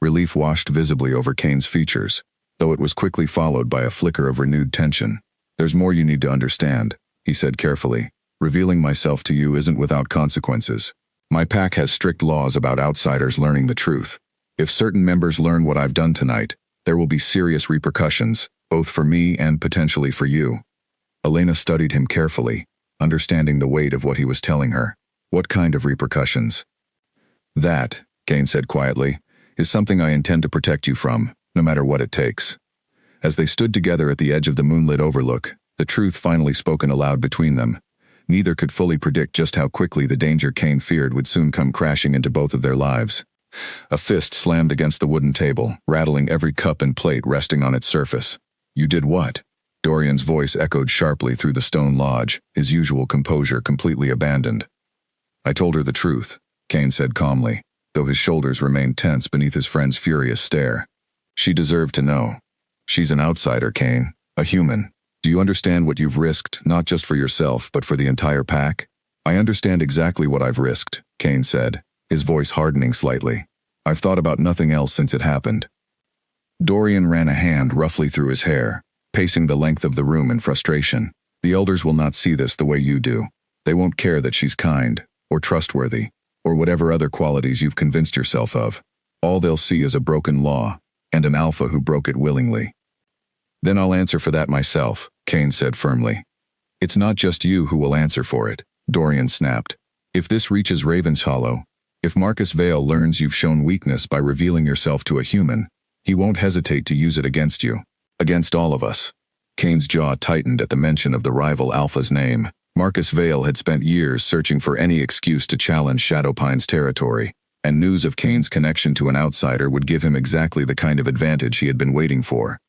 Relief washed visibly over Kane's features, though it was quickly followed by a flicker of renewed tension. "There's more you need to understand," he said carefully. "Revealing myself to you isn't without consequences. My pack has strict laws about outsiders learning the truth. If certain members learn what I've done tonight, there will be serious repercussions, both for me and potentially for you." Elena studied him carefully, understanding the weight of what he was telling her. "What kind of repercussions?" "That," Kane said quietly, "is something I intend to protect you from, no matter what it takes." As they stood together at the edge of the moonlit overlook, the truth finally spoken aloud between them. Neither could fully predict just how quickly the danger Kane feared would soon come crashing into both of their lives. A fist slammed against the wooden table, rattling every cup and plate resting on its surface. "You did what?" Dorian's voice echoed sharply through the stone lodge, his usual composure completely abandoned. "I told her the truth," Kane said calmly, though his shoulders remained tense beneath his friend's furious stare. "She deserved to know. She's an outsider, Kane. A human. Do you understand what you've risked, not just for yourself, but for the entire pack?" "I understand exactly what I've risked," Kane said, his voice hardening slightly. "I've thought about nothing else since it happened." Dorian ran a hand roughly through his hair, pacing the length of the room in frustration. "The elders will not see this the way you do. They won't care that she's kind, or trustworthy, or whatever other qualities you've convinced yourself of. All they'll see is a broken law, and an alpha who broke it willingly." "Then I'll answer for that myself," Kane said firmly. "It's not just you who will answer for it," Dorian snapped. "If this reaches Ravenshollow, if Marcus Vale learns you've shown weakness by revealing yourself to a human, he won't hesitate to use it against you. Against all of us." Kane's jaw tightened at the mention of the rival Alpha's name. Marcus Vale had spent years searching for any excuse to challenge Shadowpine's territory, and news of Kane's connection to an outsider would give him exactly the kind of advantage he had been waiting for.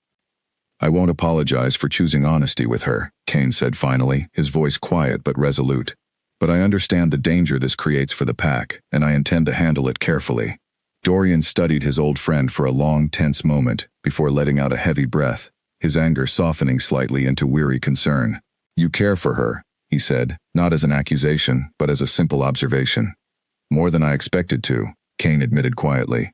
"I won't apologize for choosing honesty with her," Kane said finally, his voice quiet but resolute. "But I understand the danger this creates for the pack, and I intend to handle it carefully." Dorian studied his old friend for a long, tense moment before letting out a heavy breath, his anger softening slightly into weary concern. "You care for her," he said, not as an accusation, but as a simple observation. "More than I expected to," Kane admitted quietly.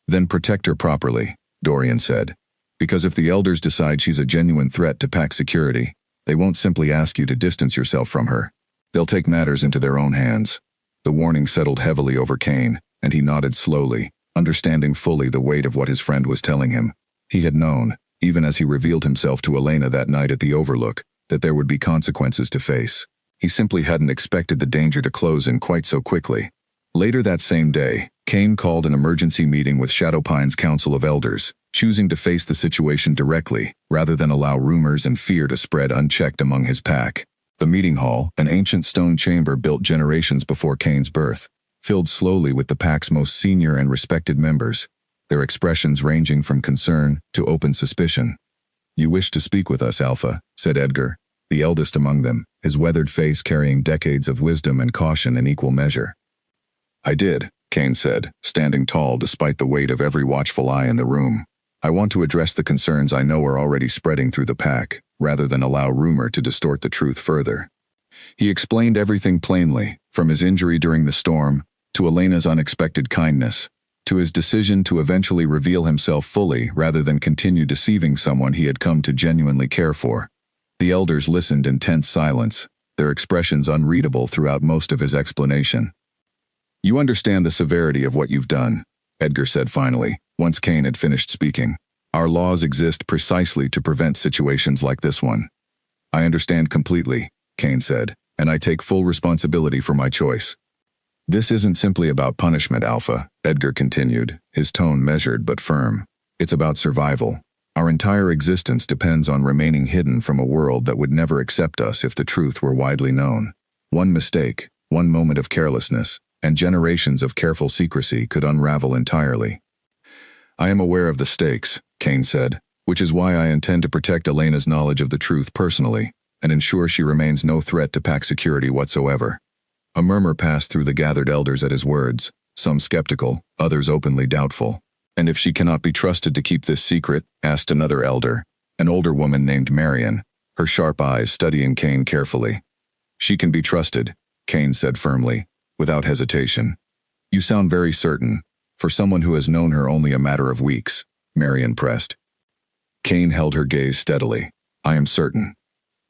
"Then protect her properly," Dorian said. "Because if the elders decide she's a genuine threat to pack security, they won't simply ask you to distance yourself from her. They'll take matters into their own hands." The warning settled heavily over Kane, and he nodded slowly, understanding fully the weight of what his friend was telling him. He had known, even as he revealed himself to Elena that night at the Overlook, that there would be consequences to face. He simply hadn't expected the danger to close in quite so quickly. Later that same day, Kane called an emergency meeting with Shadowpine's Council of Elders, choosing to face the situation directly, rather than allow rumors and fear to spread unchecked among his pack. The meeting hall, an ancient stone chamber built generations before Kane's birth, filled slowly with the pack's most senior and respected members, their expressions ranging from concern to open suspicion. "You wish to speak with us, Alpha," said Edgar, the eldest among them, his weathered face carrying decades of wisdom and caution in equal measure. "I did," Kane said, standing tall despite the weight of every watchful eye in the room. "I want to address the concerns I know are already spreading through the pack, rather than allow rumor to distort the truth further." He explained everything plainly, from his injury during the storm, to Elena's unexpected kindness, to his decision to eventually reveal himself fully rather than continue deceiving someone he had come to genuinely care for. The elders listened in tense silence, their expressions unreadable throughout most of his explanation. "You understand the severity of what you've done," Edgar said finally, once Kane had finished speaking. "Our laws exist precisely to prevent situations like this one." "I understand completely," Kane said, "and I take full responsibility for my choice." "This isn't simply about punishment, Alpha," Edgar continued, his tone measured but firm. "It's about survival. Our entire existence depends on remaining hidden from a world that would never accept us if the truth were widely known. One mistake, one moment of carelessness, and generations of careful secrecy could unravel entirely." "I am aware of the stakes," Kane said, "which is why I intend to protect Elena's knowledge of the truth personally, and ensure she remains no threat to pack security whatsoever." A murmur passed through the gathered elders at his words, some skeptical, others openly doubtful. "And if she cannot be trusted to keep this secret?" asked another elder, an older woman named Marion, her sharp eyes studying Kane carefully. "She can be trusted," Kane said firmly, without hesitation. "You sound very certain." For someone who has known her only a matter of weeks, Marion pressed. Kane held her gaze steadily. I am certain.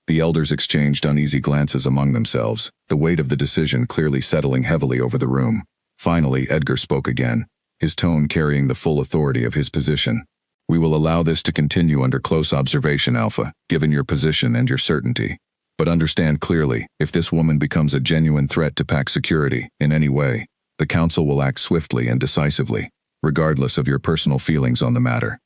The elders exchanged uneasy glances among themselves, the weight of the decision clearly settling heavily over the room. Finally, Edgar spoke again, his tone carrying the full authority of his position. We will allow this to continue under close observation, Alpha, given your position and your certainty. But understand clearly, if this woman becomes a genuine threat to Pack security, in any way, the Council will act swiftly and decisively, regardless of your personal feelings on the matter.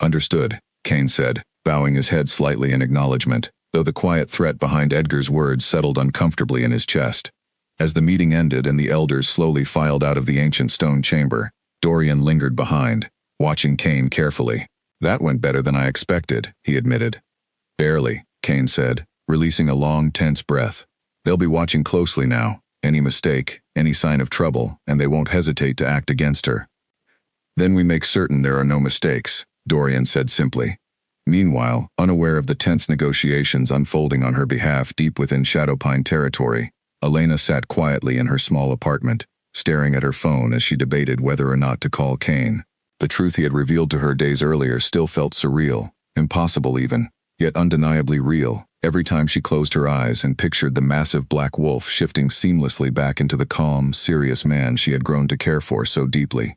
Understood, Kane said, bowing his head slightly in acknowledgement, though the quiet threat behind Edgar's words settled uncomfortably in his chest. As the meeting ended and the elders slowly filed out of the ancient stone chamber, Dorian lingered behind, watching Kane carefully. That went better than I expected, he admitted. Barely, Kane said, releasing a long, tense breath. They'll be watching closely now. Any mistake, any sign of trouble, and they won't hesitate to act against her. Then we make certain there are no mistakes, Dorian said simply. Meanwhile, unaware of the tense negotiations unfolding on her behalf deep within Shadowpine territory, Elena sat quietly in her small apartment, staring at her phone as she debated whether or not to call Kane. The truth he had revealed to her days earlier still felt surreal, impossible even, yet undeniably real, every time she closed her eyes and pictured the massive black wolf shifting seamlessly back into the calm, serious man she had grown to care for so deeply.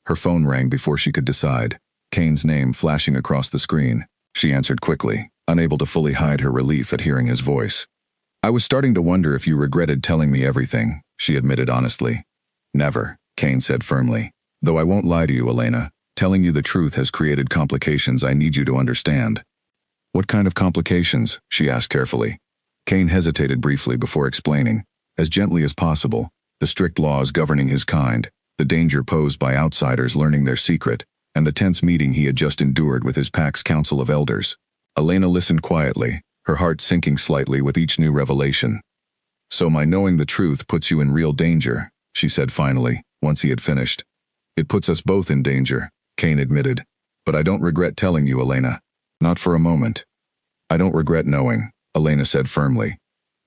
Her phone rang before she could decide, Kane's name flashing across the screen. She answered quickly, unable to fully hide her relief at hearing his voice. I was starting to wonder if you regretted telling me everything, she admitted honestly. Never, Kane said firmly. Though I won't lie to you, Elena, telling you the truth has created complications I need you to understand. What kind of complications? She asked carefully. Kane hesitated briefly before explaining, as gently as possible, the strict laws governing his kind, the danger posed by outsiders learning their secret, and the tense meeting he had just endured with his Pack's Council of Elders. Elena listened quietly, her heart sinking slightly with each new revelation. So my knowing the truth puts you in real danger, she said finally, once he had finished. It puts us both in danger, Kane admitted. But I don't regret telling you, Elena. Not for a moment. I don't regret knowing, Elena said firmly.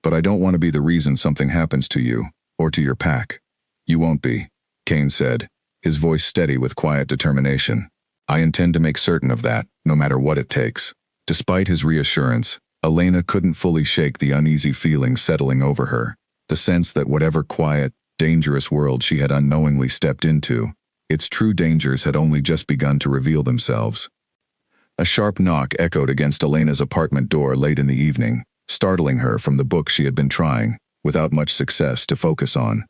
But I don't want to be the reason something happens to you, or to your Pack. You won't be, Kane said, his voice steady with quiet determination. I intend to make certain of that, no matter what it takes. Despite his reassurance, Elena couldn't fully shake the uneasy feeling settling over her, the sense that whatever quiet, dangerous world she had unknowingly stepped into, its true dangers had only just begun to reveal themselves. A sharp knock echoed against Elena's apartment door late in the evening, startling her from the book she had been trying, without much success, to focus on.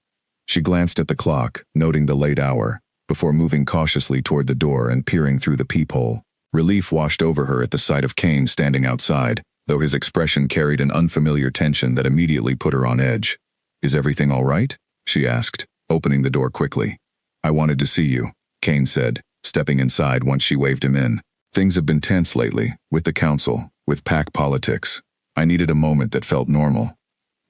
She glanced at the clock, noting the late hour, before moving cautiously toward the door and peering through the peephole. Relief washed over her at the sight of Kane standing outside, though his expression carried an unfamiliar tension that immediately put her on edge. Is everything all right? She asked, opening the door quickly. I wanted to see you, Kane said, stepping inside once she waved him in. Things have been tense lately, with the council, with Pack politics. I needed a moment that felt normal.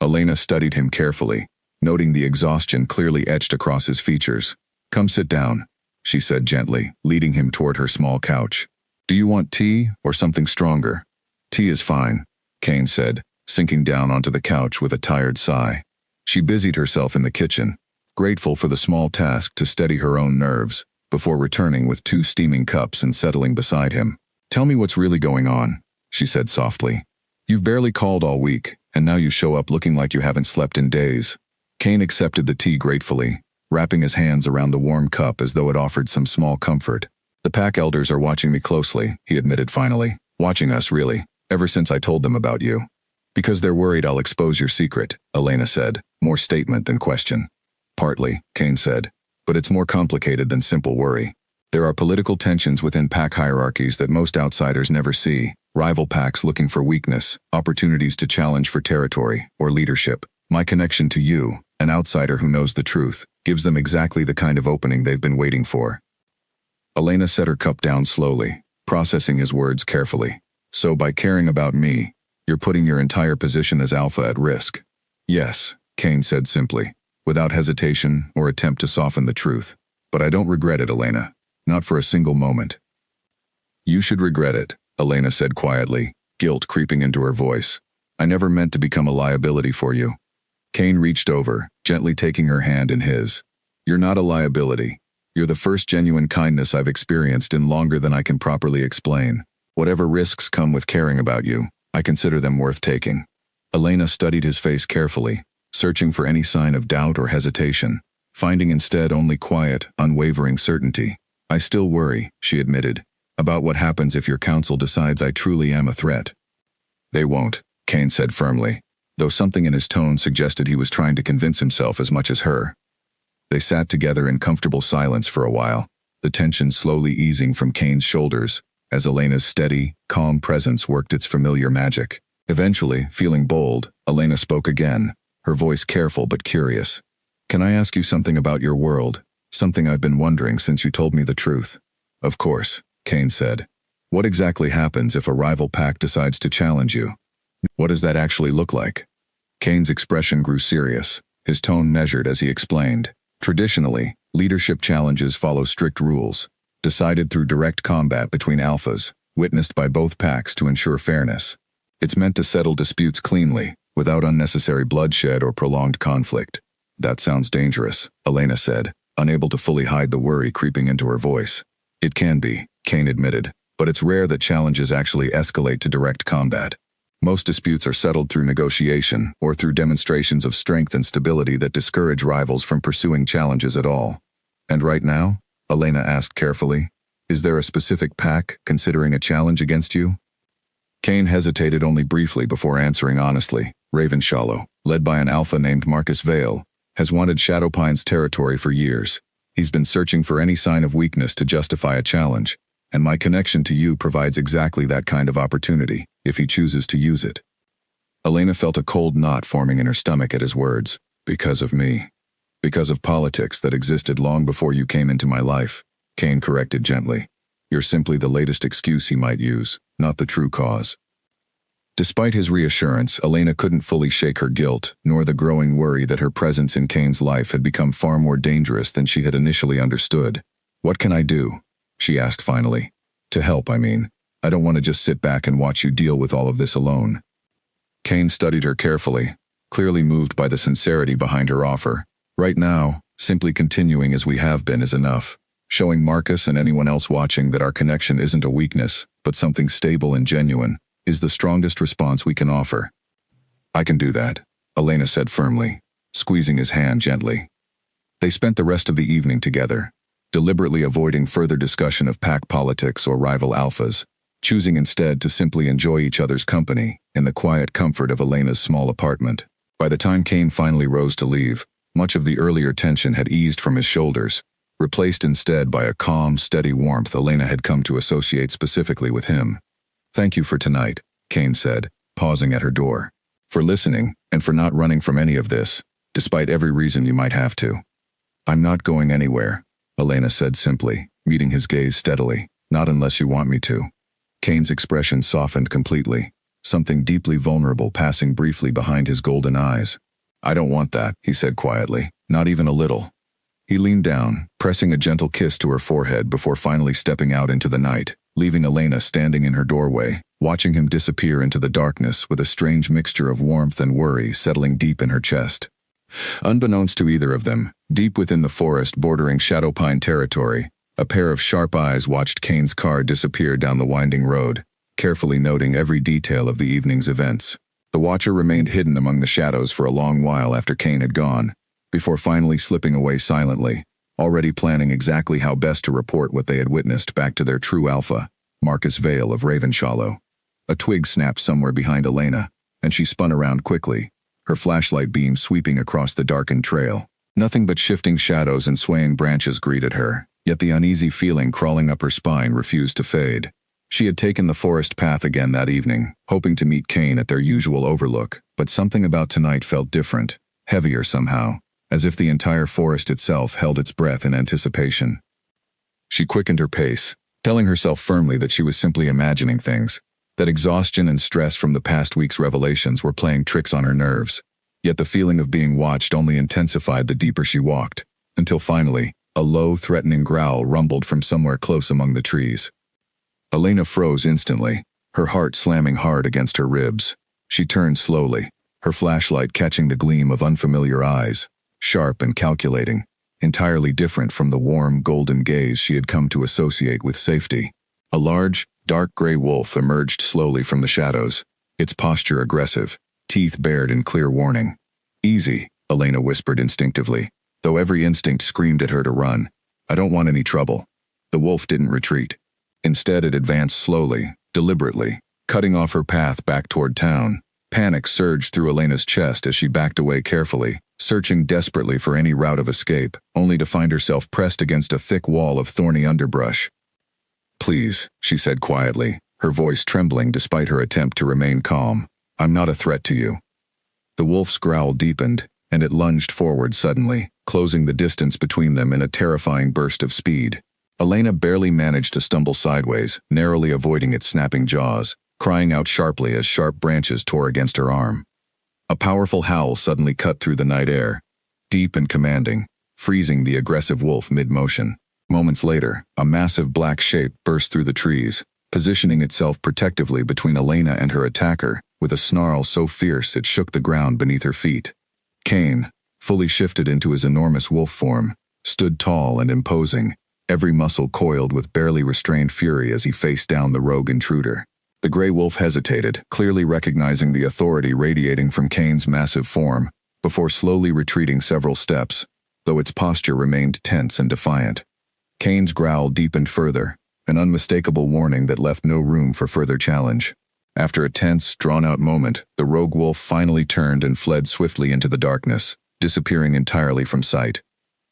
Elena studied him carefully, noting the exhaustion clearly etched across his features. Come sit down, she said gently, leading him toward her small couch. Do you want tea or something stronger? Tea is fine, Kane said, sinking down onto the couch with a tired sigh. She busied herself in the kitchen, grateful for the small task to steady her own nerves, before returning with 2 steaming cups and settling beside him. Tell me what's really going on, she said softly. You've barely called all week, and now you show up looking like you haven't slept in days. Kane accepted the tea gratefully, wrapping his hands around the warm cup as though it offered some small comfort. The Pack elders are watching me closely, he admitted finally. Watching us, really, ever since I told them about you. Because they're worried I'll expose your secret, Elena said, more statement than question. Partly, Kane said. But it's more complicated than simple worry. There are political tensions within Pack hierarchies that most outsiders never see, rival Packs looking for weakness, opportunities to challenge for territory or leadership. My connection to you, an outsider who knows the truth, gives them exactly the kind of opening they've been waiting for. Elena set her cup down slowly, processing his words carefully. So by caring about me, you're putting your entire position as Alpha at risk. Yes, Kane said simply, without hesitation or attempt to soften the truth. But I don't regret it, Elena. Not for a single moment. You should regret it, Elena said quietly, guilt creeping into her voice. I never meant to become a liability for you. Kane reached over, gently taking her hand in his. You're not a liability. You're the first genuine kindness I've experienced in longer than I can properly explain. Whatever risks come with caring about you, I consider them worth taking." Elena studied his face carefully, searching for any sign of doubt or hesitation, finding instead only quiet, unwavering certainty. "I still worry," she admitted, "about what happens if your council decides I truly am a threat." "They won't," Kane said firmly, though something in his tone suggested he was trying to convince himself as much as her. They sat together in comfortable silence for a while, the tension slowly easing from Kane's shoulders as Elena's steady, calm presence worked its familiar magic. Eventually, feeling bold, Elena spoke again, her voice careful but curious. "Can I ask you something about your world? Something I've been wondering since you told me the truth." "Of course," Kane said. "What exactly happens if a rival pack decides to challenge you? What does that actually look like?" Kane's expression grew serious, his tone measured as he explained. "Traditionally, leadership challenges follow strict rules, decided through direct combat between alphas, witnessed by both packs to ensure fairness. It's meant to settle disputes cleanly, without unnecessary bloodshed or prolonged conflict." "That sounds dangerous," Elena said, unable to fully hide the worry creeping into her voice. "It can be," Kane admitted, "but it's rare that challenges actually escalate to direct combat. Most disputes are settled through negotiation or through demonstrations of strength and stability that discourage rivals from pursuing challenges at all." "And right now?" Elena asked carefully. "Is there a specific pack considering a challenge against you?" Kane hesitated only briefly before answering honestly. "Ravenshallow, led by an alpha named Marcus Vale, has wanted Shadowpine's territory for years. He's been searching for any sign of weakness to justify a challenge, and my connection to you provides exactly that kind of opportunity, if he chooses to use it." Elena felt a cold knot forming in her stomach at his words. "Because of me. Because of politics that existed long before you came into my life," Kane corrected gently. "You're simply the latest excuse he might use, not the true cause." Despite his reassurance, Elena couldn't fully shake her guilt, nor the growing worry that her presence in Kane's life had become far more dangerous than she had initially understood. "What can I do?" she asked finally. "To help, I mean. I don't want to just sit back and watch you deal with all of this alone." Kane studied her carefully, clearly moved by the sincerity behind her offer. "Right now, simply continuing as we have been is enough. Showing Marcus and anyone else watching that our connection isn't a weakness, but something stable and genuine, is the strongest response we can offer." "I can do that," Elena said firmly, squeezing his hand gently. They spent the rest of the evening together, deliberately avoiding further discussion of pack politics or rival alphas, choosing instead to simply enjoy each other's company in the quiet comfort of Elena's small apartment. By the time Kane finally rose to leave, much of the earlier tension had eased from his shoulders, replaced instead by a calm, steady warmth Elena had come to associate specifically with him. "Thank you for tonight," Kane said, pausing at her door. "For listening, and for not running from any of this, despite every reason you might have to." "I'm not going anywhere," Elena said simply, meeting his gaze steadily. "Not unless you want me to." Kane's expression softened completely, something deeply vulnerable passing briefly behind his golden eyes. "I don't want that," he said quietly, "not even a little." He leaned down, pressing a gentle kiss to her forehead before finally stepping out into the night, leaving Elena standing in her doorway, watching him disappear into the darkness with a strange mixture of warmth and worry settling deep in her chest. Unbeknownst to either of them, deep within the forest bordering Shadowpine territory, a pair of sharp eyes watched Kane's car disappear down the winding road, carefully noting every detail of the evening's events. The watcher remained hidden among the shadows for a long while after Kane had gone, before finally slipping away silently, already planning exactly how best to report what they had witnessed back to their true alpha, Marcus Vale of Ravenshallow. A twig snapped somewhere behind Elena, and she spun around quickly, her flashlight beam sweeping across the darkened trail. Nothing but shifting shadows and swaying branches greeted her, yet the uneasy feeling crawling up her spine refused to fade. She had taken the forest path again that evening, hoping to meet Kane at their usual overlook, but something about tonight felt different, heavier somehow, as if the entire forest itself held its breath in anticipation. She quickened her pace, telling herself firmly that she was simply imagining things, that exhaustion and stress from the past week's revelations were playing tricks on her nerves. Yet the feeling of being watched only intensified the deeper she walked, until finally, a low, threatening growl rumbled from somewhere close among the trees. Elena froze instantly, her heart slamming hard against her ribs. She turned slowly, her flashlight catching the gleam of unfamiliar eyes, sharp and calculating, entirely different from the warm, golden gaze she had come to associate with safety. A large, dark gray wolf emerged slowly from the shadows, its posture aggressive, teeth bared in clear warning. "Easy," Elena whispered instinctively, though every instinct screamed at her to run. "I don't want any trouble." The wolf didn't retreat. Instead, it advanced slowly, deliberately, cutting off her path back toward town. Panic surged through Elena's chest as she backed away carefully, searching desperately for any route of escape, only to find herself pressed against a thick wall of thorny underbrush. "Please," she said quietly, her voice trembling despite her attempt to remain calm. "I'm not a threat to you." The wolf's growl deepened, and it lunged forward suddenly, closing the distance between them in a terrifying burst of speed. Elena barely managed to stumble sideways, narrowly avoiding its snapping jaws, crying out sharply as sharp branches tore against her arm. A powerful howl suddenly cut through the night air, deep and commanding, freezing the aggressive wolf mid-motion. Moments later, a massive black shape burst through the trees, positioning itself protectively between Elena and her attacker, with a snarl so fierce it shook the ground beneath her feet. Cain, fully shifted into his enormous wolf form, stood tall and imposing, every muscle coiled with barely restrained fury as he faced down the rogue intruder. The gray wolf hesitated, clearly recognizing the authority radiating from Cain's massive form, before slowly retreating several steps, though its posture remained tense and defiant. Cain's growl deepened further, an unmistakable warning that left no room for further challenge. After a tense, drawn-out moment, the rogue wolf finally turned and fled swiftly into the darkness, disappearing entirely from sight.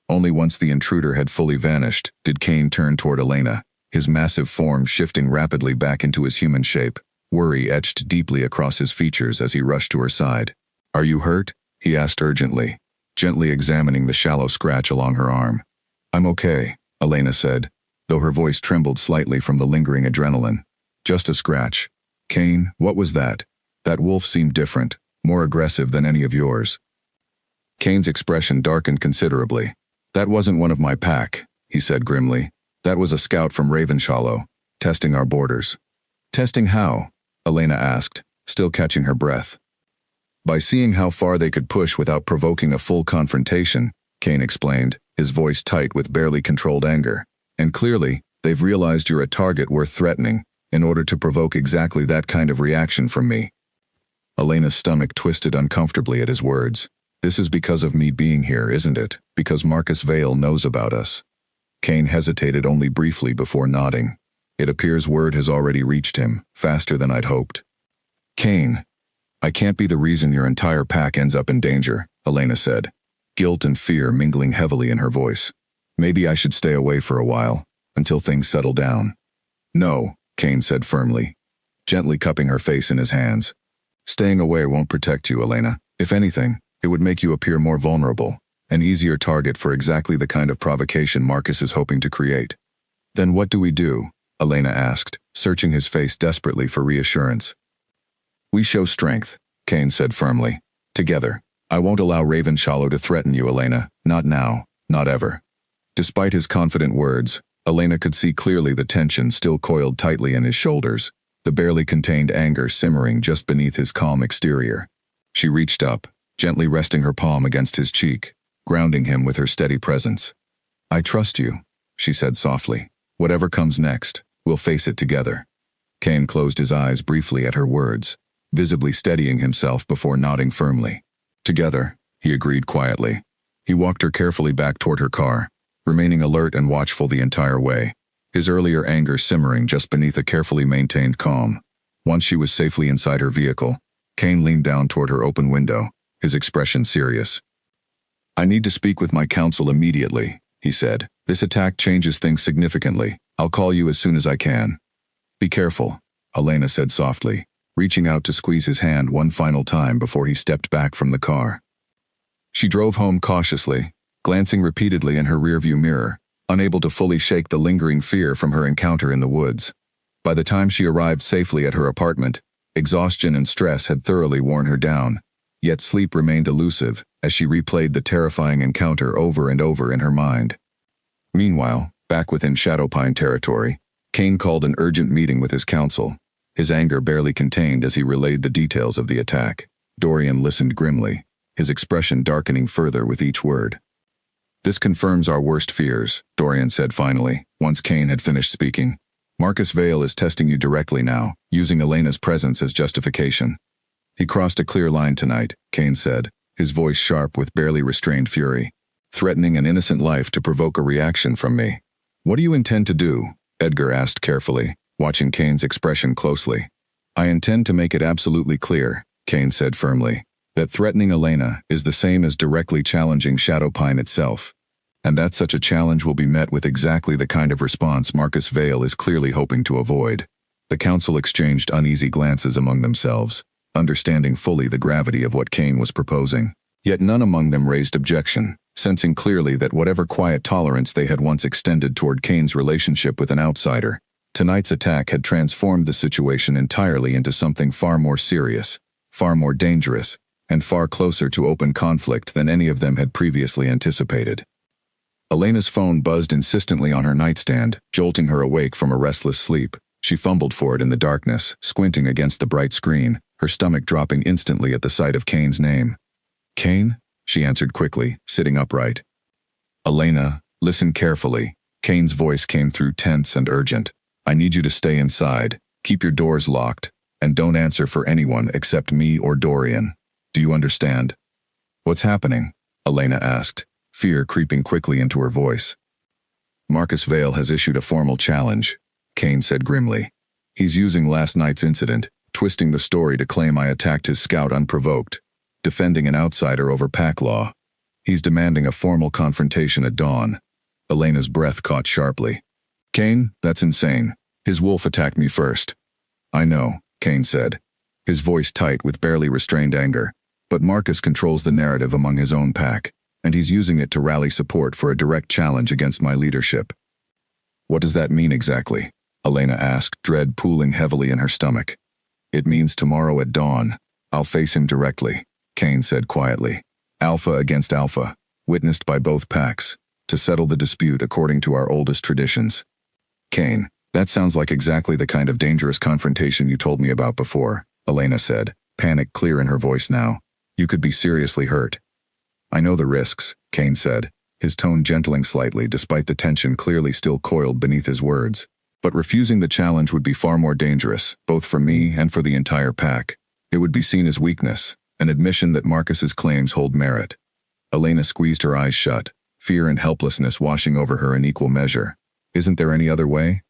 Only once the intruder had fully vanished did Cain turn toward Elena, his massive form shifting rapidly back into his human shape, worry etched deeply across his features as he rushed to her side. "Are you hurt?" he asked urgently, gently examining the shallow scratch along her arm. "I'm okay," Elena said, though her voice trembled slightly from the lingering adrenaline. "Just a scratch." "Cain, what was that? That wolf seemed different, more aggressive than any of yours." Cain's expression darkened considerably. "That wasn't one of my pack," he said grimly. "That was a scout from Ravenshallow, testing our borders." "Testing how?" Elena asked, still catching her breath. "By seeing how far they could push without provoking a full confrontation," Cain explained, his voice tight with barely controlled anger. "And clearly, they've realized you're a target worth threatening, in order to provoke exactly that kind of reaction from me." Elena's stomach twisted uncomfortably at his words. "This is because of me being here, isn't it? Because Marcus Vale knows about us." Cain hesitated only briefly before nodding. "It appears word has already reached him, faster than I'd hoped." "Cain, I can't be the reason your entire pack ends up in danger," Elena said, guilt and fear mingling heavily in her voice. "Maybe I should stay away for a while, until things settle down." "No," Cain said firmly, gently cupping her face in his hands. "Staying away won't protect you, Elena. If anything, it would make you appear more vulnerable, an easier target for exactly the kind of provocation Marcus is hoping to create." "Then what do we do?" Elena asked, searching his face desperately for reassurance. "We show strength," Cain said firmly. "Together. I won't allow Ravenshallow to threaten you, Elena. Not now. Not ever." Despite his confident words, Elena could see clearly the tension still coiled tightly in his shoulders, the barely contained anger simmering just beneath his calm exterior. She reached up, gently resting her palm against his cheek, grounding him with her steady presence. "I trust you," she said softly. "Whatever comes next, we'll face it together." Cain closed his eyes briefly at her words, visibly steadying himself before nodding firmly. "Together," he agreed quietly. He walked her carefully back toward her car, remaining alert and watchful the entire way, his earlier anger simmering just beneath a carefully maintained calm. Once she was safely inside her vehicle, Cain leaned down toward her open window, his expression serious. "I need to speak with my counsel immediately," he said. "This attack changes things significantly. I'll call you as soon as I can." "Be careful," Elena said softly, reaching out to squeeze his hand one final time before he stepped back from the car. She drove home cautiously, glancing repeatedly in her rearview mirror, unable to fully shake the lingering fear from her encounter in the woods. By the time she arrived safely at her apartment, exhaustion and stress had thoroughly worn her down, yet sleep remained elusive as she replayed the terrifying encounter over and over in her mind. Meanwhile, back within Shadowpine territory, Cain called an urgent meeting with his council, his anger barely contained as he relayed the details of the attack. Dorian listened grimly, his expression darkening further with each word. This confirms our worst fears, Dorian said finally, once Kane had finished speaking. Marcus Vale is testing you directly now, using Elena's presence as justification. He crossed a clear line tonight, Kane said, his voice sharp with barely restrained fury, threatening an innocent life to provoke a reaction from me. What do you intend to do? Edgar asked carefully, watching Kane's expression closely. I intend to make it absolutely clear, Kane said firmly, that threatening Elena is the same as directly challenging Shadowpine itself. And that such a challenge will be met with exactly the kind of response Marcus Vale is clearly hoping to avoid. The council exchanged uneasy glances among themselves, understanding fully the gravity of what Kane was proposing. Yet none among them raised objection, sensing clearly that whatever quiet tolerance they had once extended toward Kane's relationship with an outsider, tonight's attack had transformed the situation entirely into something far more serious, far more dangerous, and far closer to open conflict than any of them had previously anticipated. Elena's phone buzzed insistently on her nightstand, jolting her awake from a restless sleep. She fumbled for it in the darkness, squinting against the bright screen, her stomach dropping instantly at the sight of Kane's name. Kane? She answered quickly, sitting upright. Elena, listen carefully. Kane's voice came through tense and urgent. I need you to stay inside, keep your doors locked, and don't answer for anyone except me or Dorian. Do you understand? What's happening? Elena asked, fear creeping quickly into her voice. Marcus Vale has issued a formal challenge, Kane said grimly. He's using last night's incident, twisting the story to claim I attacked his scout unprovoked, defending an outsider over pack law. He's demanding a formal confrontation at dawn. Elena's breath caught sharply. Kane, that's insane. His wolf attacked me first. I know, Kane said, his voice tight with barely restrained anger. But Marcus controls the narrative among his own pack, and he's using it to rally support for a direct challenge against my leadership. What does that mean exactly? Elena asked, dread pooling heavily in her stomach. It means tomorrow at dawn, I'll face him directly, Kane said quietly. Alpha against alpha, witnessed by both packs, to settle the dispute according to our oldest traditions. Kane, that sounds like exactly the kind of dangerous confrontation you told me about before, Elena said, panic clear in her voice now. You could be seriously hurt. I know the risks, Kane said, his tone gentling slightly despite the tension clearly still coiled beneath his words. But refusing the challenge would be far more dangerous, both for me and for the entire pack. It would be seen as weakness, an admission that Marcus's claims hold merit. Elena squeezed her eyes shut, fear and helplessness washing over her in equal measure. Isn't there any other way?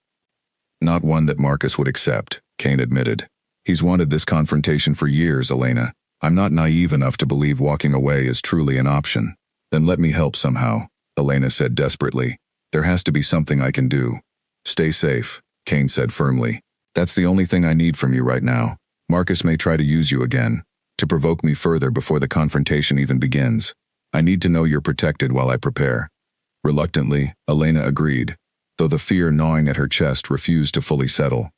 Not one that Marcus would accept, Kane admitted. He's wanted this confrontation for years, Elena. I'm not naive enough to believe walking away is truly an option. Then let me help somehow, Elena said desperately. There has to be something I can do. Stay safe, Kane said firmly. That's the only thing I need from you right now. Marcus may try to use you again, to provoke me further before the confrontation even begins. I need to know you're protected while I prepare. Reluctantly, Elena agreed, though the fear gnawing at her chest refused to fully settle.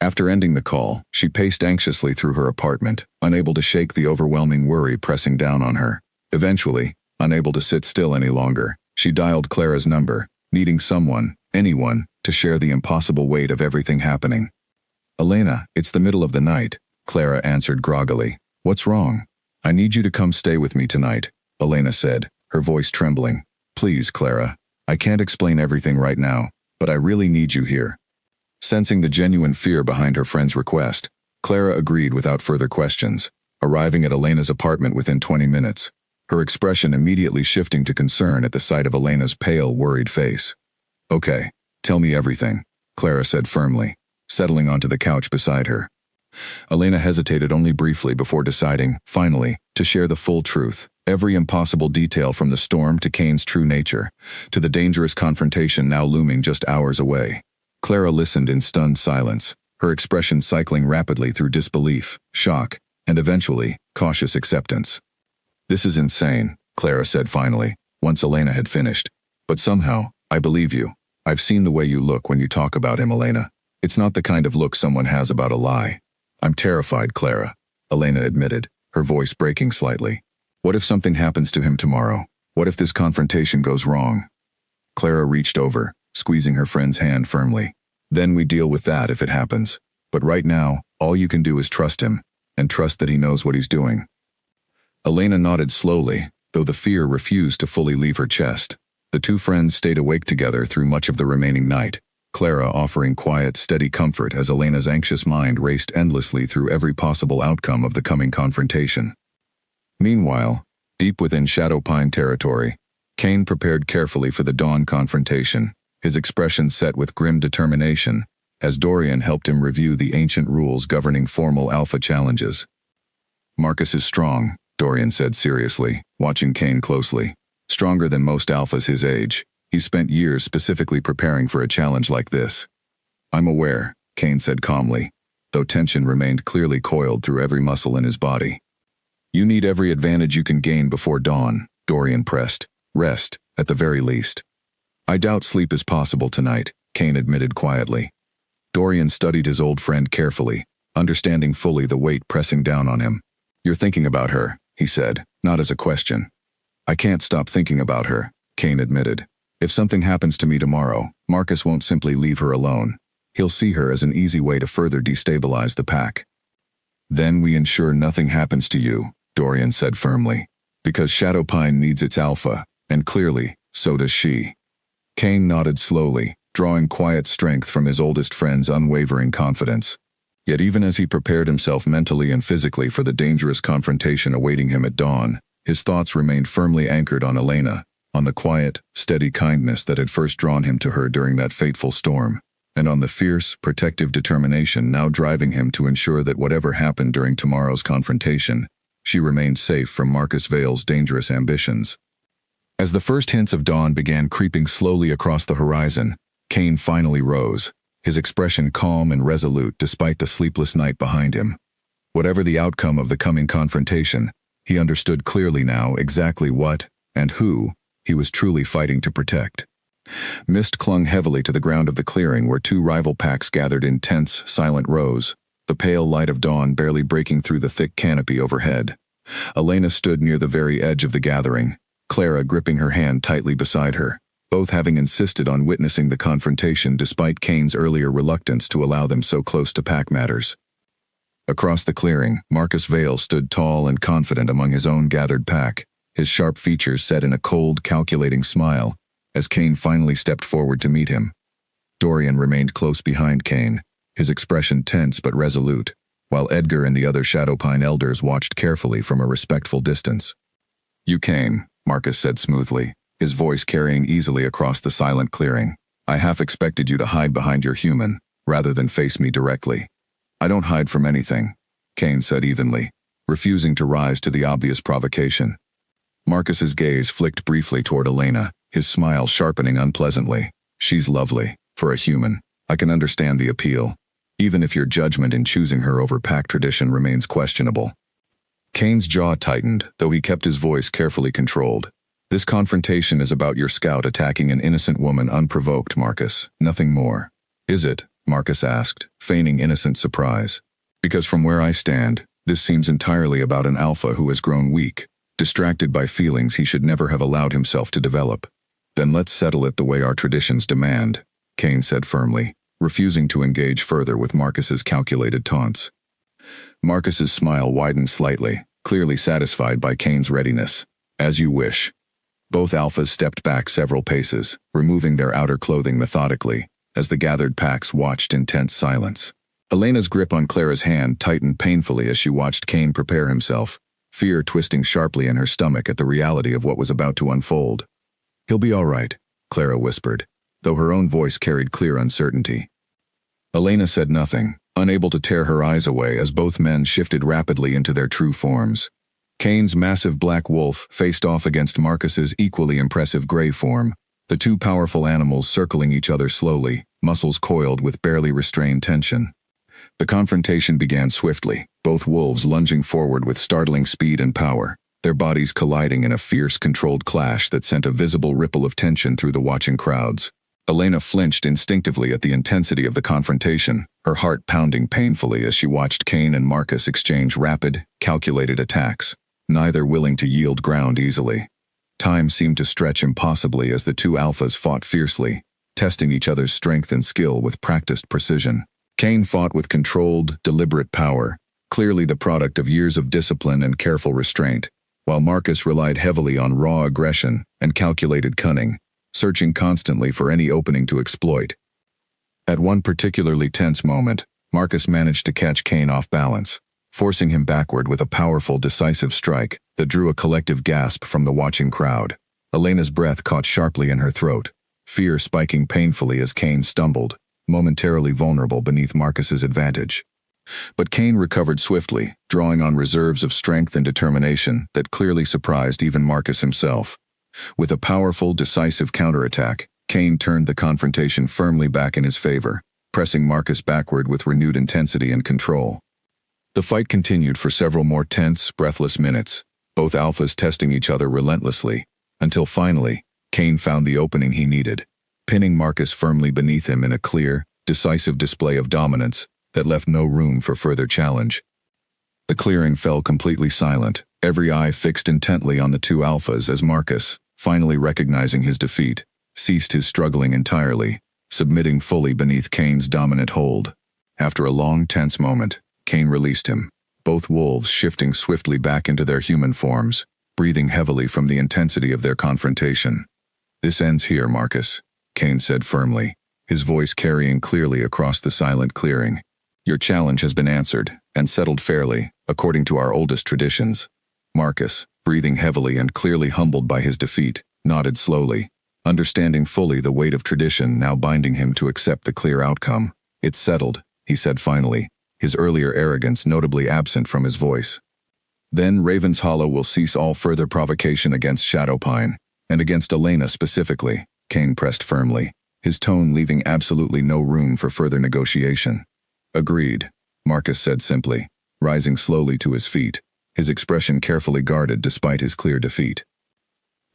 After ending the call, she paced anxiously through her apartment, unable to shake the overwhelming worry pressing down on her. Eventually, unable to sit still any longer, she dialed Clara's number, needing someone, anyone, to share the impossible weight of everything happening. Elena, it's the middle of the night, Clara answered groggily. What's wrong? I need you to come stay with me tonight, Elena said, her voice trembling. Please, Clara. I can't explain everything right now, but I really need you here. Sensing the genuine fear behind her friend's request, Clara agreed without further questions, arriving at Elena's apartment within 20 minutes, her expression immediately shifting to concern at the sight of Elena's pale, worried face. Okay, tell me everything, Clara said firmly, settling onto the couch beside her. Elena hesitated only briefly before deciding, finally, to share the full truth, every impossible detail from the storm to Kane's true nature, to the dangerous confrontation now looming just hours away. Clara listened in stunned silence, her expression cycling rapidly through disbelief, shock, and eventually, cautious acceptance. This is insane, Clara said finally, once Elena had finished. But somehow, I believe you. I've seen the way you look when you talk about him, Elena. It's not the kind of look someone has about a lie. I'm terrified, Clara, Elena admitted, her voice breaking slightly. What if something happens to him tomorrow? What if this confrontation goes wrong? Clara reached over, squeezing her friend's hand firmly. Then we deal with that if it happens. But right now, all you can do is trust him, and trust that he knows what he's doing. Elena nodded slowly, though the fear refused to fully leave her chest. The two friends stayed awake together through much of the remaining night, Clara offering quiet, steady comfort as Elena's anxious mind raced endlessly through every possible outcome of the coming confrontation. Meanwhile, deep within Shadowpine territory, Kane prepared carefully for the dawn confrontation, his expression set with grim determination, as Dorian helped him review the ancient rules governing formal alpha challenges. Marcus is strong, Dorian said seriously, watching Kane closely. Stronger than most alphas his age. He spent years specifically preparing for a challenge like this. I'm aware, Kane said calmly, though tension remained clearly coiled through every muscle in his body. You need every advantage you can gain before dawn, Dorian pressed. Rest, at the very least. I doubt sleep is possible tonight, Kane admitted quietly. Dorian studied his old friend carefully, understanding fully the weight pressing down on him. You're thinking about her, he said, not as a question. I can't stop thinking about her, Kane admitted. If something happens to me tomorrow, Marcus won't simply leave her alone. He'll see her as an easy way to further destabilize the pack. Then we ensure nothing happens to you, Dorian said firmly, because Shadowpine needs its alpha, and clearly, so does she. Kane nodded slowly, drawing quiet strength from his oldest friend's unwavering confidence. Yet even as he prepared himself mentally and physically for the dangerous confrontation awaiting him at dawn, his thoughts remained firmly anchored on Elena, on the quiet, steady kindness that had first drawn him to her during that fateful storm, and on the fierce, protective determination now driving him to ensure that whatever happened during tomorrow's confrontation, she remained safe from Marcus Vale's dangerous ambitions. As the first hints of dawn began creeping slowly across the horizon, Kane finally rose, his expression calm and resolute despite the sleepless night behind him. Whatever the outcome of the coming confrontation, he understood clearly now exactly what, and who, he was truly fighting to protect. Mist clung heavily to the ground of the clearing where two rival packs gathered in tense, silent rows, the pale light of dawn barely breaking through the thick canopy overhead. Elena stood near the very edge of the gathering, Clara gripping her hand tightly beside her, both having insisted on witnessing the confrontation despite Kane's earlier reluctance to allow them so close to pack matters. Across the clearing, Marcus Vale stood tall and confident among his own gathered pack, his sharp features set in a cold, calculating smile, as Kane finally stepped forward to meet him. Dorian remained close behind Kane, his expression tense but resolute, while Edgar and the other Shadowpine elders watched carefully from a respectful distance. You came, Marcus said smoothly, his voice carrying easily across the silent clearing. I half expected you to hide behind your human, rather than face me directly. I don't hide from anything, Kane said evenly, refusing to rise to the obvious provocation. Marcus's gaze flicked briefly toward Elena, his smile sharpening unpleasantly. She's lovely, for a human. I can understand the appeal, even if your judgment in choosing her over pack tradition remains questionable. Kane's jaw tightened, though he kept his voice carefully controlled. This confrontation is about your scout attacking an innocent woman unprovoked, Marcus, nothing more. Is it? Marcus asked, feigning innocent surprise. Because from where I stand, this seems entirely about an alpha who has grown weak, distracted by feelings he should never have allowed himself to develop. Then let's settle it the way our traditions demand, Kane said firmly, refusing to engage further with Marcus's calculated taunts. Marcus's smile widened slightly, clearly satisfied by Kane's readiness. As you wish. Both alphas stepped back several paces, removing their outer clothing methodically, as the gathered packs watched in tense silence. Elena's grip on Clara's hand tightened painfully as she watched Kane prepare himself, fear twisting sharply in her stomach at the reality of what was about to unfold. He'll be all right, Clara whispered, though her own voice carried clear uncertainty. Elena said nothing, unable to tear her eyes away as both men shifted rapidly into their true forms. Kane's massive black wolf faced off against Marcus's equally impressive gray form, the two powerful animals circling each other slowly, muscles coiled with barely restrained tension. The confrontation began swiftly, both wolves lunging forward with startling speed and power, their bodies colliding in a fierce, controlled clash that sent a visible ripple of tension through the watching crowds. Elena flinched instinctively at the intensity of the confrontation, her heart pounding painfully as she watched Kane and Marcus exchange rapid, calculated attacks, neither willing to yield ground easily. Time seemed to stretch impossibly as the two alphas fought fiercely, testing each other's strength and skill with practiced precision. Kane fought with controlled, deliberate power, clearly the product of years of discipline and careful restraint, while Marcus relied heavily on raw aggression and calculated cunning, searching constantly for any opening to exploit. At one particularly tense moment, Marcus managed to catch Cain off balance, forcing him backward with a powerful, decisive strike that drew a collective gasp from the watching crowd. Elena's breath caught sharply in her throat, fear spiking painfully as Cain stumbled, momentarily vulnerable beneath Marcus's advantage. But Cain recovered swiftly, drawing on reserves of strength and determination that clearly surprised even Marcus himself. With a powerful, decisive counterattack, Cain turned the confrontation firmly back in his favor, pressing Marcus backward with renewed intensity and control. The fight continued for several more tense, breathless minutes, both alphas testing each other relentlessly, until finally, Cain found the opening he needed, pinning Marcus firmly beneath him in a clear, decisive display of dominance that left no room for further challenge. The clearing fell completely silent, every eye fixed intently on the two alphas as Marcus, finally recognizing his defeat, ceased his struggling entirely, submitting fully beneath Cain's dominant hold. After a long, tense moment, Cain released him, both wolves shifting swiftly back into their human forms, breathing heavily from the intensity of their confrontation. "This ends here, Marcus," Cain said firmly, his voice carrying clearly across the silent clearing. "Your challenge has been answered, and settled fairly, according to our oldest traditions." Marcus, breathing heavily and clearly humbled by his defeat, nodded slowly, understanding fully the weight of tradition now binding him to accept the clear outcome. "It's settled," he said finally, his earlier arrogance notably absent from his voice. "Then Raven's Hollow will cease all further provocation against Shadowpine, and against Elena specifically," Cain pressed firmly, his tone leaving absolutely no room for further negotiation. "Agreed," Marcus said simply, rising slowly to his feet, his expression carefully guarded despite his clear defeat.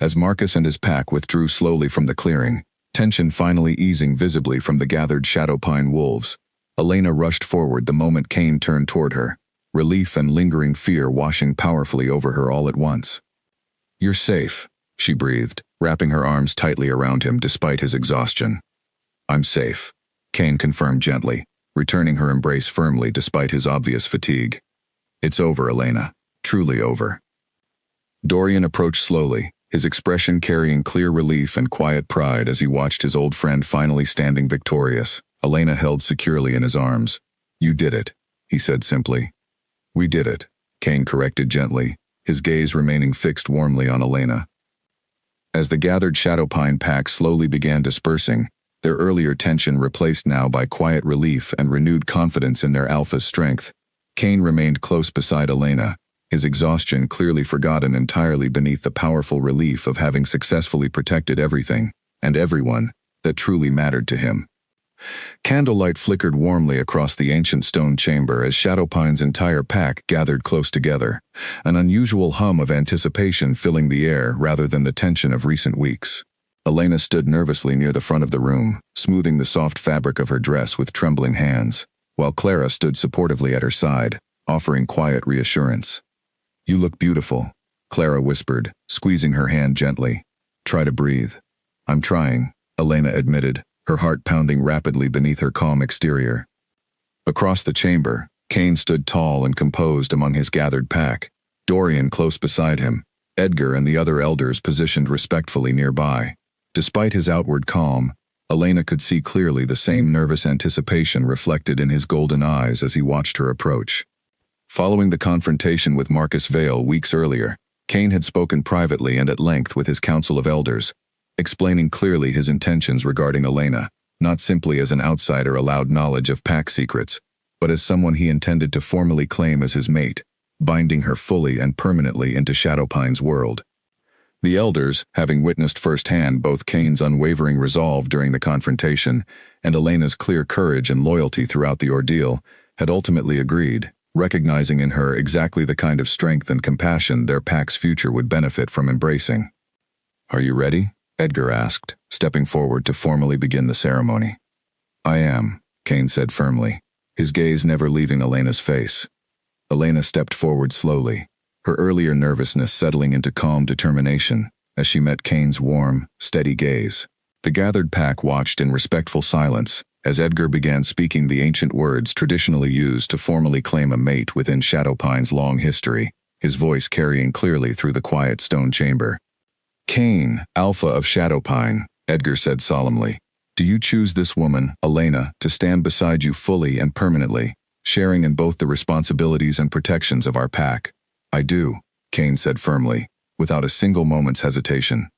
As Marcus and his pack withdrew slowly from the clearing, tension finally easing visibly from the gathered Shadowpine wolves, Elena rushed forward the moment Cain turned toward her, relief and lingering fear washing powerfully over her all at once. "You're safe," she breathed, wrapping her arms tightly around him despite his exhaustion. "I'm safe," Cain confirmed gently, returning her embrace firmly despite his obvious fatigue. "It's over, Elena. Truly over." Dorian approached slowly, his expression carrying clear relief and quiet pride as he watched his old friend finally standing victorious, Elena held securely in his arms. "You did it," he said simply. "We did it," Cain corrected gently, his gaze remaining fixed warmly on Elena. As the gathered Shadowpine pack slowly began dispersing, their earlier tension replaced now by quiet relief and renewed confidence in their alpha's strength, Cain remained close beside Elena, his exhaustion clearly forgotten entirely beneath the powerful relief of having successfully protected everything, and everyone, that truly mattered to him. Candlelight flickered warmly across the ancient stone chamber as Shadowpine's entire pack gathered close together, an unusual hum of anticipation filling the air rather than the tension of recent weeks. Elena stood nervously near the front of the room, smoothing the soft fabric of her dress with trembling hands, while Clara stood supportively at her side, offering quiet reassurance. "You look beautiful," Clara whispered, squeezing her hand gently. "Try to breathe." "I'm trying," Elena admitted, her heart pounding rapidly beneath her calm exterior. Across the chamber, Cain stood tall and composed among his gathered pack, Dorian close beside him, Edgar and the other elders positioned respectfully nearby. Despite his outward calm, Elena could see clearly the same nervous anticipation reflected in his golden eyes as he watched her approach. Following the confrontation with Marcus Vale weeks earlier, Cain had spoken privately and at length with his council of elders, explaining clearly his intentions regarding Elena, not simply as an outsider allowed knowledge of pack secrets, but as someone he intended to formally claim as his mate, binding her fully and permanently into Shadowpine's world. The elders, having witnessed firsthand both Cain's unwavering resolve during the confrontation and Elena's clear courage and loyalty throughout the ordeal, had ultimately agreed, recognizing in her exactly the kind of strength and compassion their pack's future would benefit from embracing. "Are you ready?" Edgar asked, stepping forward to formally begin the ceremony. "I am," Cain said firmly, his gaze never leaving Elena's face. Elena stepped forward slowly, her earlier nervousness settling into calm determination as she met Cain's warm, steady gaze. The gathered pack watched in respectful silence as Edgar began speaking the ancient words traditionally used to formally claim a mate within Shadowpine's long history, his voice carrying clearly through the quiet stone chamber. "Cain, Alpha of Shadowpine, Edgar said solemnly. Do you choose this woman, Elena, to stand beside you fully and permanently, sharing in both the responsibilities and protections of our pack? I do, Kane said firmly, without a single moment's hesitation.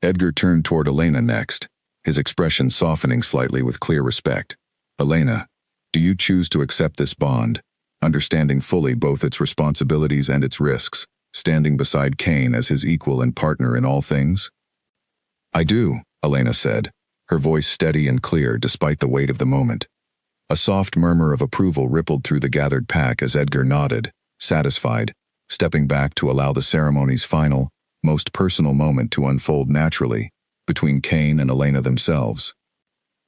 Edgar turned toward Elena next, his expression softening slightly with clear respect. Elena, do you choose to accept this bond, understanding fully both its responsibilities and its risks, standing beside Kane as his equal and partner in all things? I do, Elena said, her voice steady and clear despite the weight of the moment. A soft murmur of approval rippled through the gathered pack as Edgar nodded, satisfied, stepping back to allow the ceremony's final, most personal moment to unfold naturally, between Kane and Elena themselves.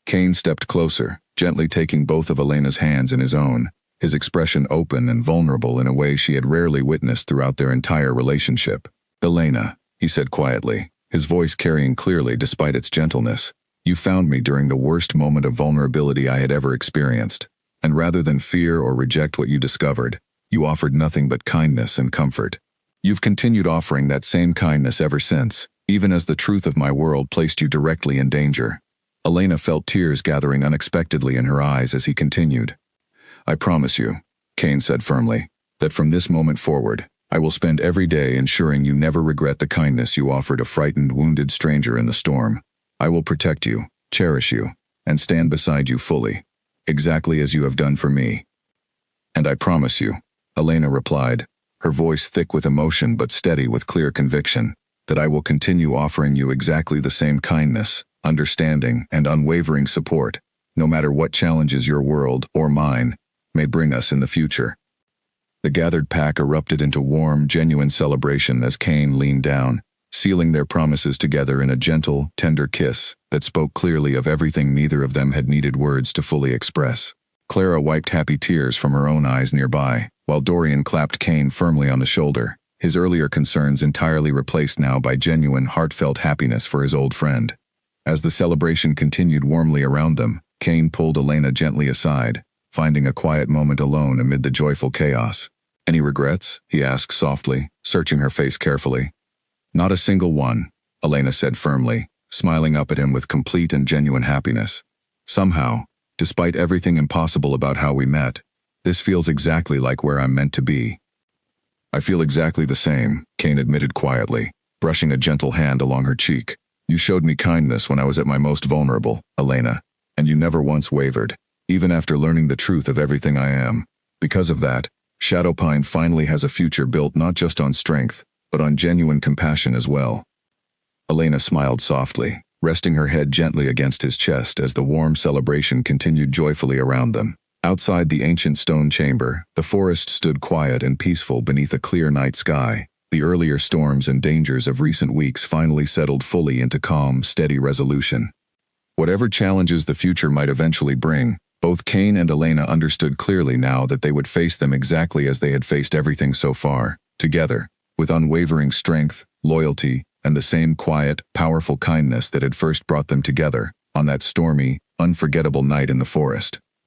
Kane stepped closer, gently taking both of Elena's hands in his own, his expression open and vulnerable in a way she had rarely witnessed throughout their entire relationship. Elena, he said quietly, his voice carrying clearly despite its gentleness, you found me during the worst moment of vulnerability I had ever experienced, and rather than fear or reject what you discovered, you offered nothing but kindness and comfort. You've continued offering that same kindness ever since, even as the truth of my world placed you directly in danger. Elena felt tears gathering unexpectedly in her eyes as he continued. I promise you, Kane said firmly, that from this moment forward, I will spend every day ensuring you never regret the kindness you offered a frightened, wounded stranger in the storm. I will protect you, cherish you, and stand beside you fully, exactly as you have done for me. And I promise you, Elena replied, her voice thick with emotion but steady with clear conviction, that I will continue offering you exactly the same kindness, understanding, and unwavering support, no matter what challenges your world, or mine, may bring us in the future. The gathered pack erupted into warm, genuine celebration as Kane leaned down, sealing their promises together in a gentle, tender kiss that spoke clearly of everything neither of them had needed words to fully express. Clara wiped happy tears from her own eyes nearby, while Dorian clapped Kane firmly on the shoulder, his earlier concerns entirely replaced now by genuine, heartfelt happiness for his old friend. As the celebration continued warmly around them, Kane pulled Elena gently aside, finding a quiet moment alone amid the joyful chaos. Any regrets? He asked softly, searching her face carefully. Not a single one, Elena said firmly, smiling up at him with complete and genuine happiness. Somehow, despite everything impossible about how we met, this feels exactly like where I'm meant to be. I feel exactly the same, Kane admitted quietly, brushing a gentle hand along her cheek. You showed me kindness when I was at my most vulnerable, Elena, and you never once wavered, even after learning the truth of everything I am. Because of that, Shadowpine finally has a future built not just on strength, but on genuine compassion as well. Elena smiled softly, resting her head gently against his chest as the warm celebration continued joyfully around them. Outside the ancient stone chamber, the forest stood quiet and peaceful beneath a clear night sky. The earlier storms and dangers of recent weeks finally settled fully into calm, steady resolution. Whatever challenges the future might eventually bring, both Kane and Elena understood clearly now that they would face them exactly as they had faced everything so far, together, with unwavering strength, loyalty, and the same quiet, powerful kindness that had first brought them together, on that stormy, unforgettable night in the forest.